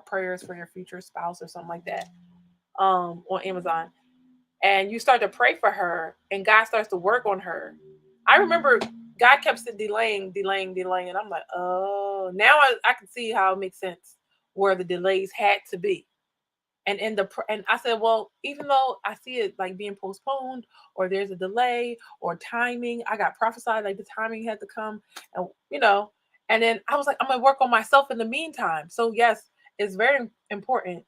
prayers for your future spouse or something like that, on Amazon. And you start to pray for her, and God starts to work on her. I remember God kept delaying. And I'm like, oh, now I can see how it makes sense where the delays had to be. And I said, well, even though I see it like being postponed or there's a delay or timing, I got prophesied like the timing had to come, and and then I was like, I'm gonna work on myself in the meantime. So yes, it's very important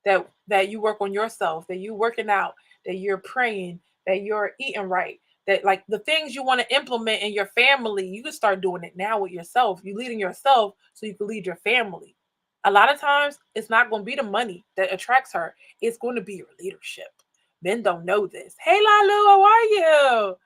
that you work on yourself, that you working out, that you're praying, that you're eating right, that like the things you want to implement in your family, you can start doing it now with yourself. You leading yourself so you can lead your family. A lot of times it's not going to be the money that attracts her. It's going to be your leadership. Men don't know this. Hey Lalu, how are you?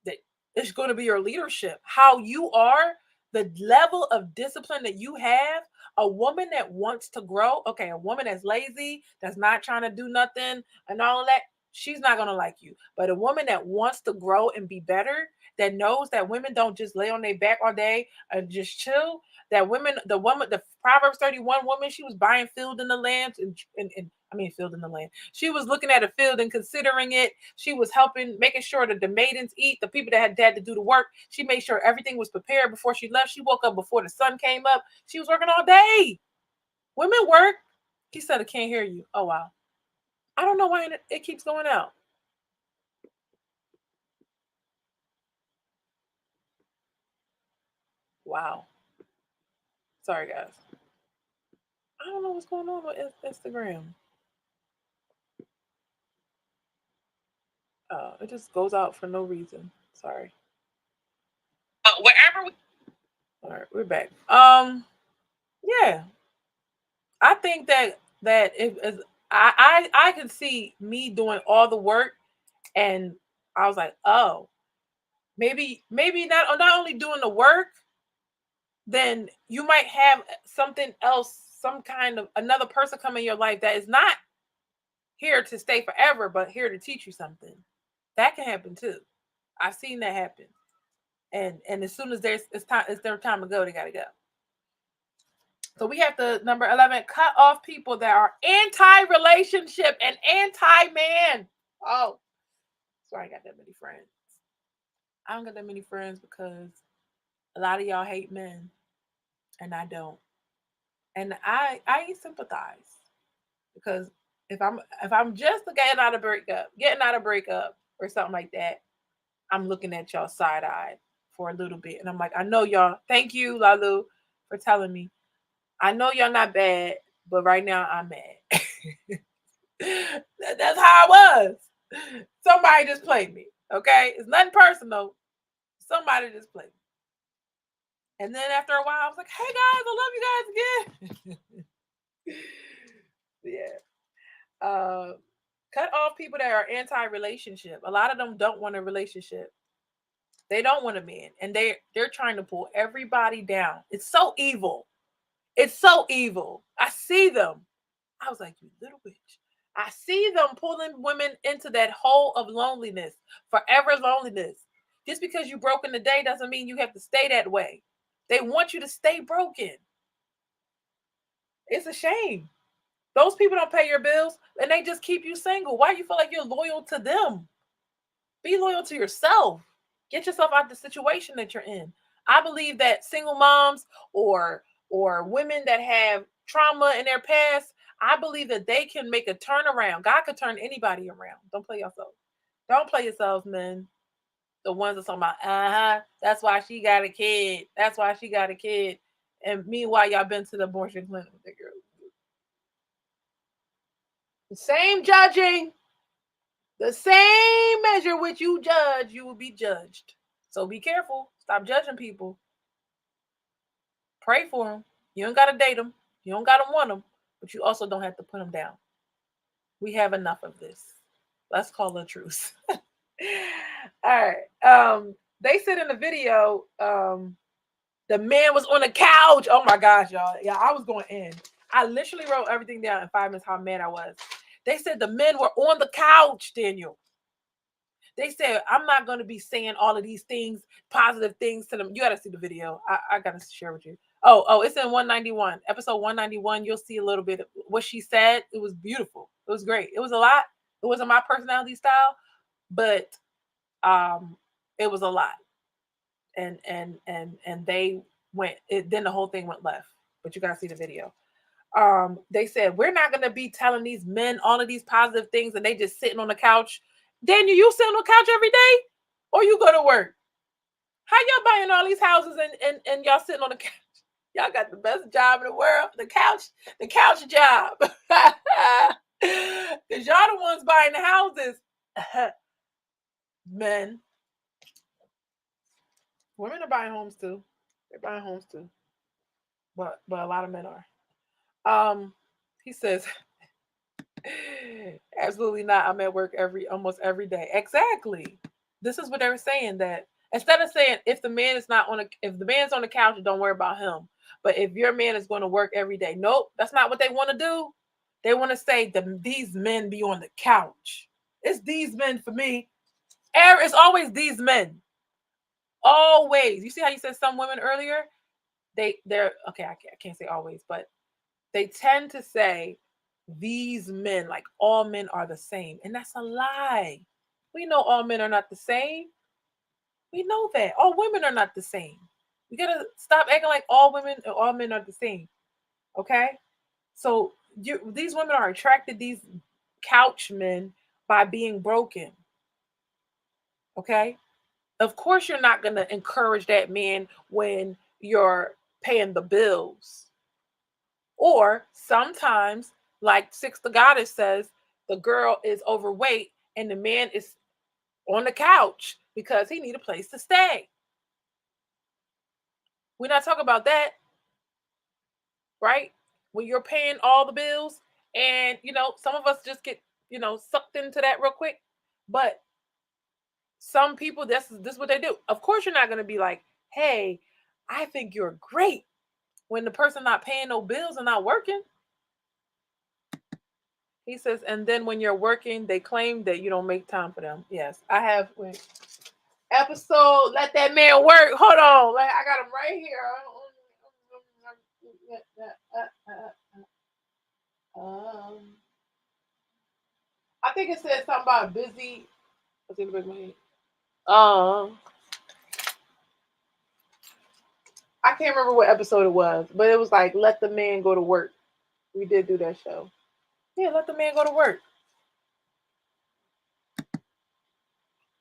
That it's going to be your leadership. How you are, the level of discipline that you have. A woman that wants to grow, okay, a woman that's lazy, that's not trying to do nothing and all of that, she's not going to like you. But a woman that wants to grow and be better, that knows that women don't just lay on their back all day and just chill. That the Proverbs 31 woman, she was buying field in the land and field in the land. She was looking at a field and considering it. She was helping, making sure that the maidens eat, the people that had to do the work. She made sure everything was prepared before she left. She woke up before the sun came up. She was working all day. Women work. He said, I can't hear you. Oh, wow. I don't know why it keeps going out. Wow. Sorry, guys. I don't know what's going on with Instagram. It just goes out for no reason. Sorry. Wherever we. All right, we're back. Yeah, I think that if as I can see me doing all the work, and I was like, oh, maybe not only doing the work, then you might have something else, some kind of another person come in your life that is not here to stay forever, but here to teach you something. That can happen too. I've seen that happen. And as soon as it's their time to go, they gotta go. So we have the number 11, cut off people that are anti-relationship and anti-man. Oh, sorry, I got that many friends. I don't got that many friends because a lot of y'all hate men, and I don't. And I sympathize because if I'm just getting out of breakup or something like that, I'm looking at y'all side eyed for a little bit, and I'm like, I know y'all. Thank you, Lalu, for telling me. I know y'all not bad, but right now I'm mad. That's how I was. Somebody just played me. Okay, it's nothing personal. Somebody just played me. And then after a while, I was like, "Hey guys, I love you guys again." Yeah. Cut off people that are anti-relationship. A lot of them don't want a relationship. They don't want a man, and they're trying to pull everybody down. It's so evil. It's so evil. I see them. I was like, you little bitch. I see them pulling women into that hole of loneliness, forever loneliness. Just because you broke in the day doesn't mean you have to stay that way. They want you to stay broken. It's a shame. Those people don't pay your bills and they just keep you single. Why do you feel like you're loyal to them? Be loyal to yourself. Get yourself out of the situation that you're in. I believe that single moms or women that have trauma in their past, I believe that they can make a turnaround. God could turn anybody around. Don't play yourself. Don't play yourselves, men. The ones that talking about, that's why she got a kid. That's why she got a kid. And meanwhile, y'all been to the abortion clinic. The same judging, the same measure which you judge, you will be judged. So be careful. Stop judging people. Pray for them. You don't got to date them. You don't got to want them. But you also don't have to put them down. We have enough of this. Let's call it a truce. All right. They said in the video, the man was on the couch. Oh my gosh, y'all. Yeah, I was going in. I literally wrote everything down in 5 minutes how mad I was. They said the men were on the couch, Daniel. They said, I'm not going to be saying all of these things, positive things to them. You got to see the video. I got to share with you. Oh, it's in 191. Episode 191. You'll see a little bit of what she said. It was beautiful. It was great. It was a lot. It wasn't my personality style, but it was a lot. And they went, then the whole thing went left. But you got to see the video. They said, we're not going to be telling these men all of these positive things and they just sitting on the couch. Daniel, you sit on the couch every day or you go to work? How y'all buying all these houses and y'all sitting on the couch? Y'all got the best job in the world, the couch job. Because y'all the ones buying the houses. Men. Women are buying homes too. They're buying homes too. But a lot of men are. He says, absolutely not. I'm at work almost every day. Exactly. This is what they were saying, that instead of saying if the man's on the couch, don't worry about him. But if your man is going to work every day, nope, that's not what they want to do. They want to say these men be on the couch. It's these men for me. It's always these men. Always. You see how you said some women earlier? They're okay. I can't say always, but they tend to say these men, like all men are the same. And that's a lie. We know all men are not the same. We know that. All women are not the same. We got to stop acting like all men are the same. Okay? So these women are attracted these couch men by being broken. Okay? Of course you're not going to encourage that man when you're paying the bills. Or sometimes, like Six the Goddess says, the girl is overweight and the man is on the couch because he need a place to stay. We're not talking about that, right? When you're paying all the bills and, some of us just get, sucked into that real quick. But some people, this is what they do. Of course, you're not going to be like, hey, I think you're great when the person not paying no bills and not working. He says, and then when you're working, they claim that you don't make time for them. Yes, I have. Episode, let that man work. Hold on. I got him right here. I think it said something about busy. I can't remember what episode it was, but it was like, let the man go to work. We did do that show. Yeah, let the man go to work.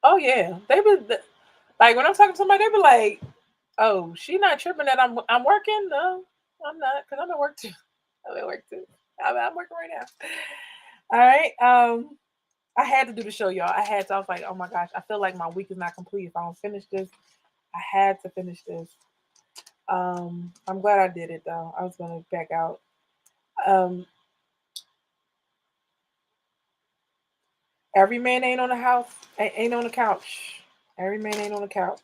Oh yeah, they be like when I'm talking to somebody, they be like, "Oh, she not tripping that I'm working." No, I'm not, because I'm at work too. I'm at work too. I'm working right now. All right. I had to do the show, y'all. I was like, oh my gosh, I feel like my week is not complete if I don't finish this. I had to finish this. I'm glad I did it though. I was gonna back out. Every man ain't on the house, ain't on the couch. Every man ain't on the couch.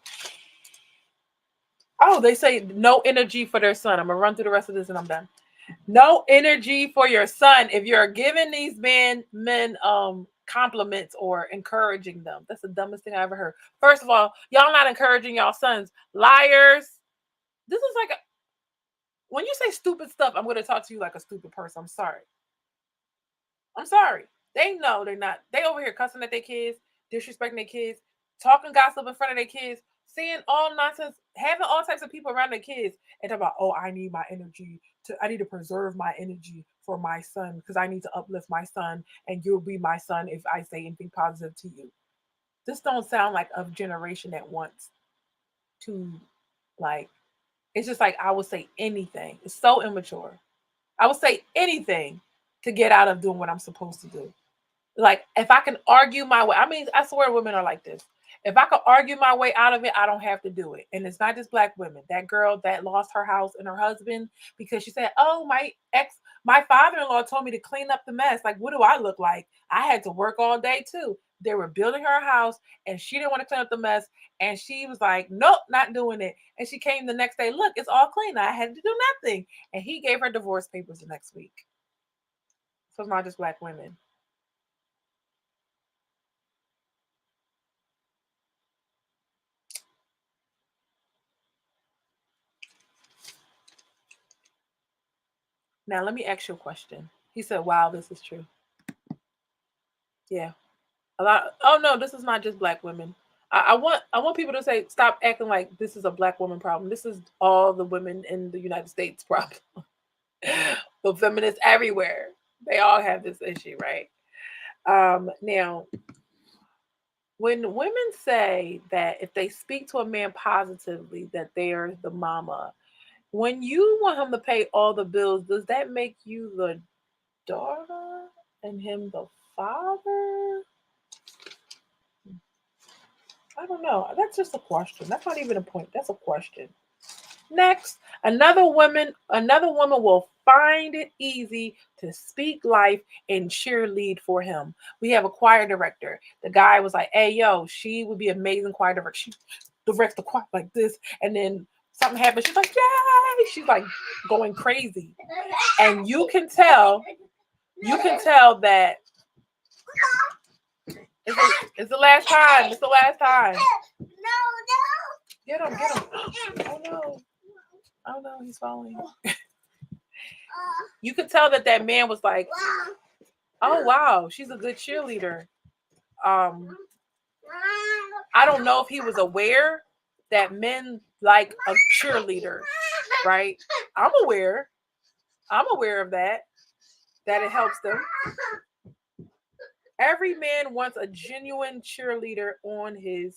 Oh, they say no energy for their son. I'm gonna run through the rest of this and I'm done. No energy for your son if you're giving these men compliments or encouraging them. That's the dumbest thing I ever heard. First of all, y'all not encouraging y'all sons. Liars. This is like when you say stupid stuff, I'm going to talk to you like a stupid person. I'm sorry. I'm sorry. They know they're not. They over here cussing at their kids, disrespecting their kids, talking gossip in front of their kids, saying all nonsense, having all types of people around their kids, and talk about, oh, I need my energy I need to preserve my energy for my son because I need to uplift my son, and you'll be my son if I say anything positive to you. This don't sound like a generation that wants to, like, it's just like I will say anything. It's so immature. I will say anything to get out of doing what I'm supposed to do. Like if I can argue my way, I mean, I swear women are like this. If I could argue my way out of it, I don't have to do it. And it's not just black women. That girl that lost her house and her husband because she said, "Oh, my father-in-law told me to clean up the mess." Like, what do I look like? I had to work all day too. They were building her house and she didn't want to clean up the mess. And she was like, "Nope, not doing it." And she came the next day, "Look, it's all clean. I had to do nothing." And he gave her divorce papers the next week. So it's not just black women. Now let me ask you a question. He said, "Wow, this is true." Yeah, a lot. Oh no, this is not just black women. I want people to say, stop acting like this is a black woman problem. This is all the women in the United States problem. The feminists everywhere, they all have this issue, right? Now, when women say that if they speak to a man positively, that they are the mama. When you want him to pay all the bills, does that make you the daughter and him the father? I don't know. That's just a question. That's not even a point. That's a question. Next, another woman will find it easy to speak life and cheerlead for him. We have a choir director. The guy was like, "Hey, yo, she would be amazing choir director. She directs the choir like this." And then something happens. She's like, "Yay!" She's like going crazy. And you can tell that it's the last time. It's the last time. Get him, get him. Oh no. Oh no, he's falling. You could tell that that man was like, "Oh wow, she's a good cheerleader." Um, I don't know if he was aware that men like a cheerleader, right? I'm aware. I'm aware of that. That it helps them. Every man wants a genuine cheerleader on his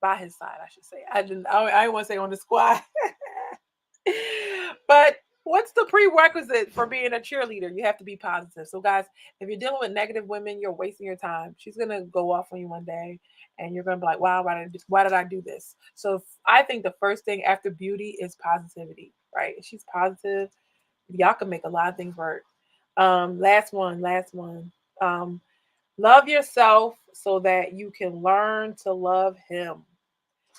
by his side. I should say. I didn't. I want to say on the squad. But what's the prerequisite for being a cheerleader? You have to be positive. So, guys, if you're dealing with negative women, you're wasting your time. She's gonna go off on you one day, and you're gonna be like, "Wow, why did I do this?" So, I think the first thing after beauty is positivity. Right? If she's positive, y'all can make a lot of things work. Last one. Last one. Um, love yourself so that you can learn to love him.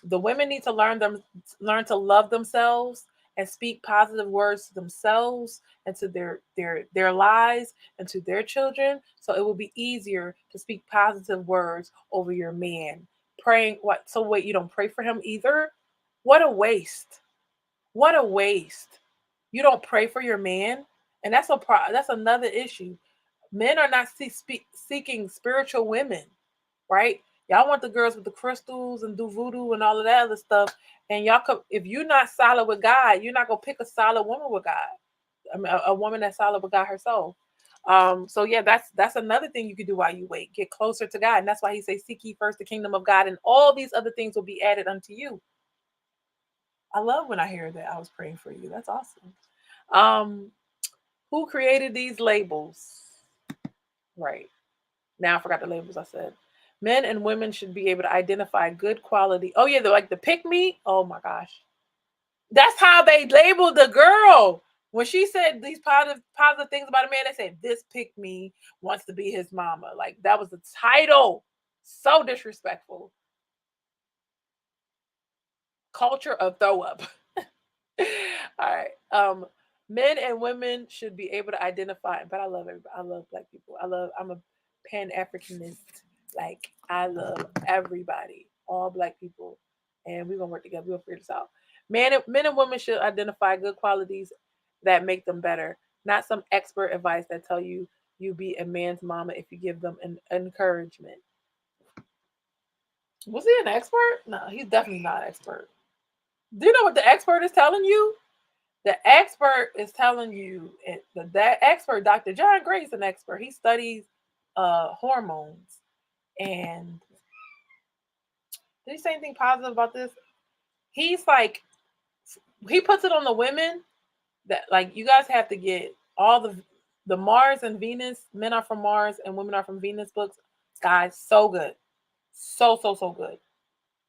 The women need to learn to love themselves and speak positive words to themselves and to their lives and to their children, so it will be easier to speak positive words over your man. Praying what? So wait, you don't pray for him either? What a waste. What a waste. You don't pray for your man? And that's another issue. Men are not seeking spiritual women, right? Y'all want the girls with the crystals and do voodoo and all of that other stuff. And y'all could, if you're not solid with God, you're not gonna pick a solid woman with God. I mean, a woman that's solid with God herself. So yeah, that's another thing you could do while you wait. Get closer to God, and that's why He says, "Seek ye first the kingdom of God, and all these other things will be added unto you." I love when I hear that. I was praying for you. That's awesome. Um, who created these labels? Right. Now I forgot the labels I said. Men and women should be able to identify good quality. Oh yeah, they're like the pick me. Oh my gosh. That's how they labeled the girl. When she said these positive things about a man, they said this pick me wants to be his mama. Like that was the title. So disrespectful. Culture of throw up. All right. Men and women should be able to identify, but I love everybody. I love black people. I'm a pan-Africanist. Like I love everybody, all black people. And we're gonna work together. We'll figure this out. Men and women should identify good qualities that make them better, not some expert advice that tell you you be a man's mama if you give them an encouragement. Was he an expert? No, he's definitely not an expert. Do you know what the expert is telling you? The expert is telling you, that expert, Dr. John Gray, is an expert. He studies hormones. And did he say anything positive about this? He's like, he puts it on the women that like you guys have to get all the Mars and Venus, men are from Mars and women are from Venus books. Guys, so good. So good.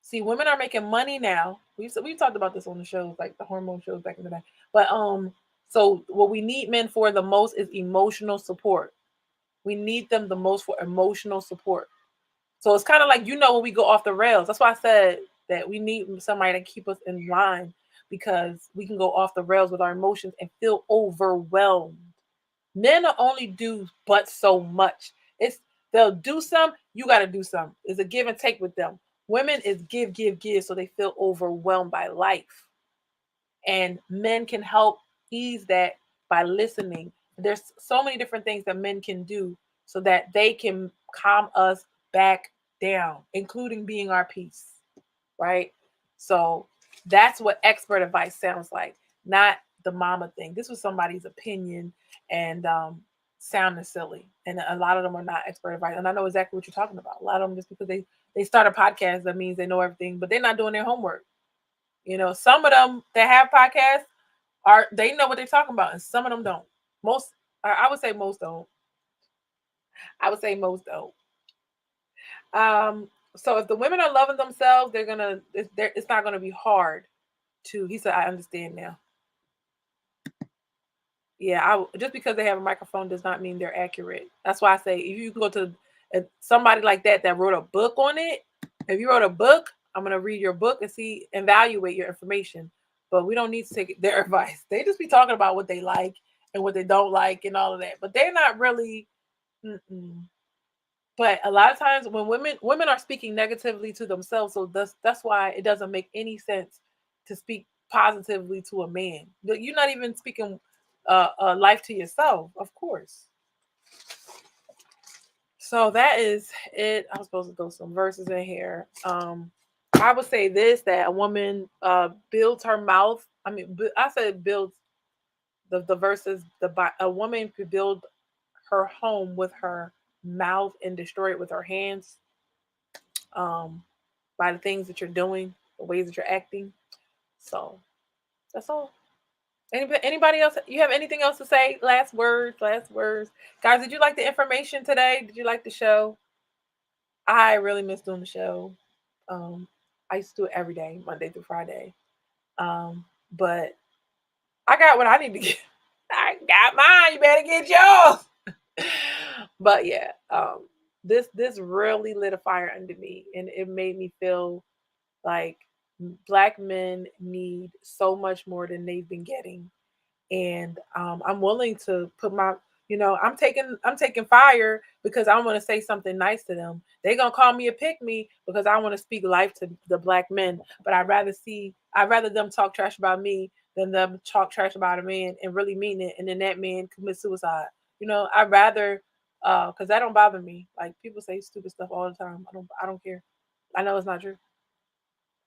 See, women are making money now. We've talked about this on the shows, like the hormone shows back in the day. But so what we need men for the most is emotional support. We need them the most for emotional support. So it's kind of like when we go off the rails. That's why I said that we need somebody to keep us in line because we can go off the rails with our emotions and feel overwhelmed. Men will only do but so much. They'll do some, you got to do some. It's a give and take with them. Women is give, give, give, so they feel overwhelmed by life. And men can help ease that by listening. There's so many different things that men can do so that they can calm us back down, including being our peace, right? So that's what expert advice sounds like, not the mama thing. This was somebody's opinion and sounding silly. And a lot of them are not expert advice. And I know exactly what you're talking about. A lot of them, just because they start a podcast, that means they know everything, but they're not doing their homework. Some of them that have podcasts they know what they're talking about, and some of them don't. Most, I would say most don't. I would say most don't. So if the women are loving themselves, it's not gonna be hard to. He said, "I understand now." Yeah, just because they have a microphone does not mean they're accurate. That's why I say if you go to somebody like that wrote a book on it, if you wrote a book, I'm gonna read your book and evaluate your information. But we don't need to take their advice. They just be talking about what they like and what they don't like and all of that. But they're not really. Mm-mm. But a lot of times when women are speaking negatively to themselves, so that's why it doesn't make any sense to speak positively to a man. You're not even speaking life to yourself, of course. So that is it. I was supposed to throw some verses in here. I would say this, that a woman builds her mouth. I mean, I said builds the verses. A woman could build her home with her mouth and destroy it with her hands. Um, by the things that you're doing, the ways that you're acting. So that's all. Anybody else? You have anything else to say? Last words. Last words, guys. Did you like the information today? Did you like the show? I really miss doing the show. Um, I used to do it every day, Monday through Friday. But I got what I need to get. I got mine. You better get yours. But yeah, this really lit a fire under me, and it made me feel like black men need so much more than they've been getting, and I'm willing to put I'm taking fire because I want to say something nice to them. They're gonna call me a pick me because I want to speak life to the black men, but I'd rather them talk trash about me than them talk trash about a man and really mean it, and then that man commit suicide. I'd rather because that don't bother me. Like people say stupid stuff all the time. I don't care. I know it's not true,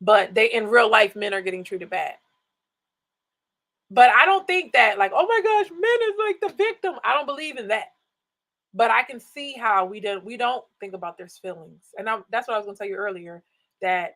but they in real life men are getting treated bad. But I don't think that, like, oh my gosh, men is like the victim. I don't believe in that. But I can see how we don't think about their feelings. And that's what I was going to tell you earlier, that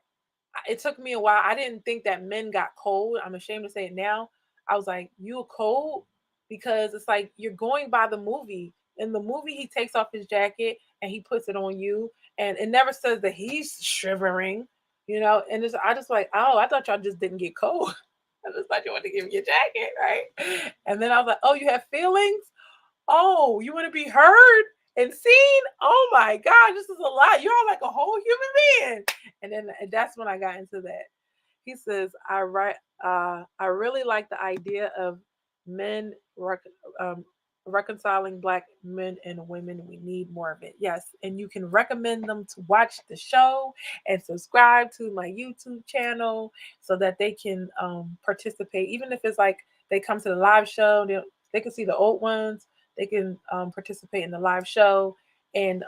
it took me a while. I didn't think that men got cold. I'm ashamed to say it now. I was like, you cold? Because it's like you're going by the movie. In the movie, he takes off his jacket and he puts it on you. And it never says that he's shivering. And I just like, oh, I thought y'all just didn't get cold. I just thought you wanted to give me your jacket, right? And then I was like, oh, you have feelings? Oh, you want to be heard and seen? Oh my God, this is a lot. You're like a whole human being. And then that's when I got into that. He says, I really like the idea of Men reconciling Black men and women. We need more of it. Yes, and you can recommend them to watch the show and subscribe to my YouTube channel so that they can participate. Even if it's like they come to the live show, they can see the old ones. They can participate in the live show and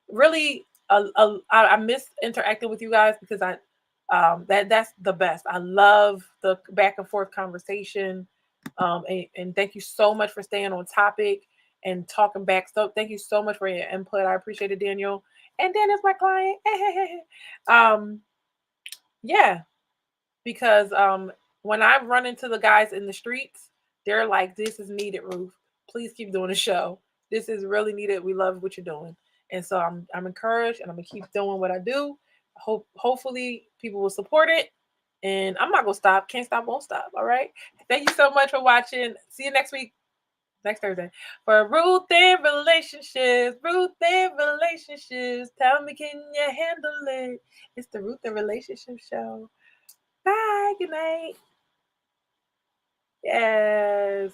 really. I miss interacting with you guys because that's the best. I love the back and forth conversation. And thank you so much for staying on topic and talking back. So thank you so much for your input. I appreciate it, Daniel. And Dan is my client. Yeah, because when I run into the guys in the streets, they're like, "This is needed, Ruth. Please keep doing the show. This is really needed. We love what you're doing." And so I'm encouraged, and I'm gonna keep doing what I do. Hopefully people will support it, and I'm not gonna stop. Can't stop, won't stop. All right. Thank you so much for watching. See you next week, next Thursday, for Ruth and Relationships. Ruth and Relationships. Tell me, can you handle it? It's the Ruth and Relationship Show. Bye. Good night. Yes.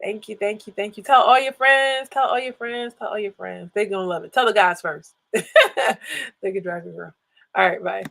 Thank you. Thank you. Thank you. Tell all your friends. Tell all your friends. Tell all your friends. They're going to love it. Tell the guys first. They can drive you around. All right. Bye.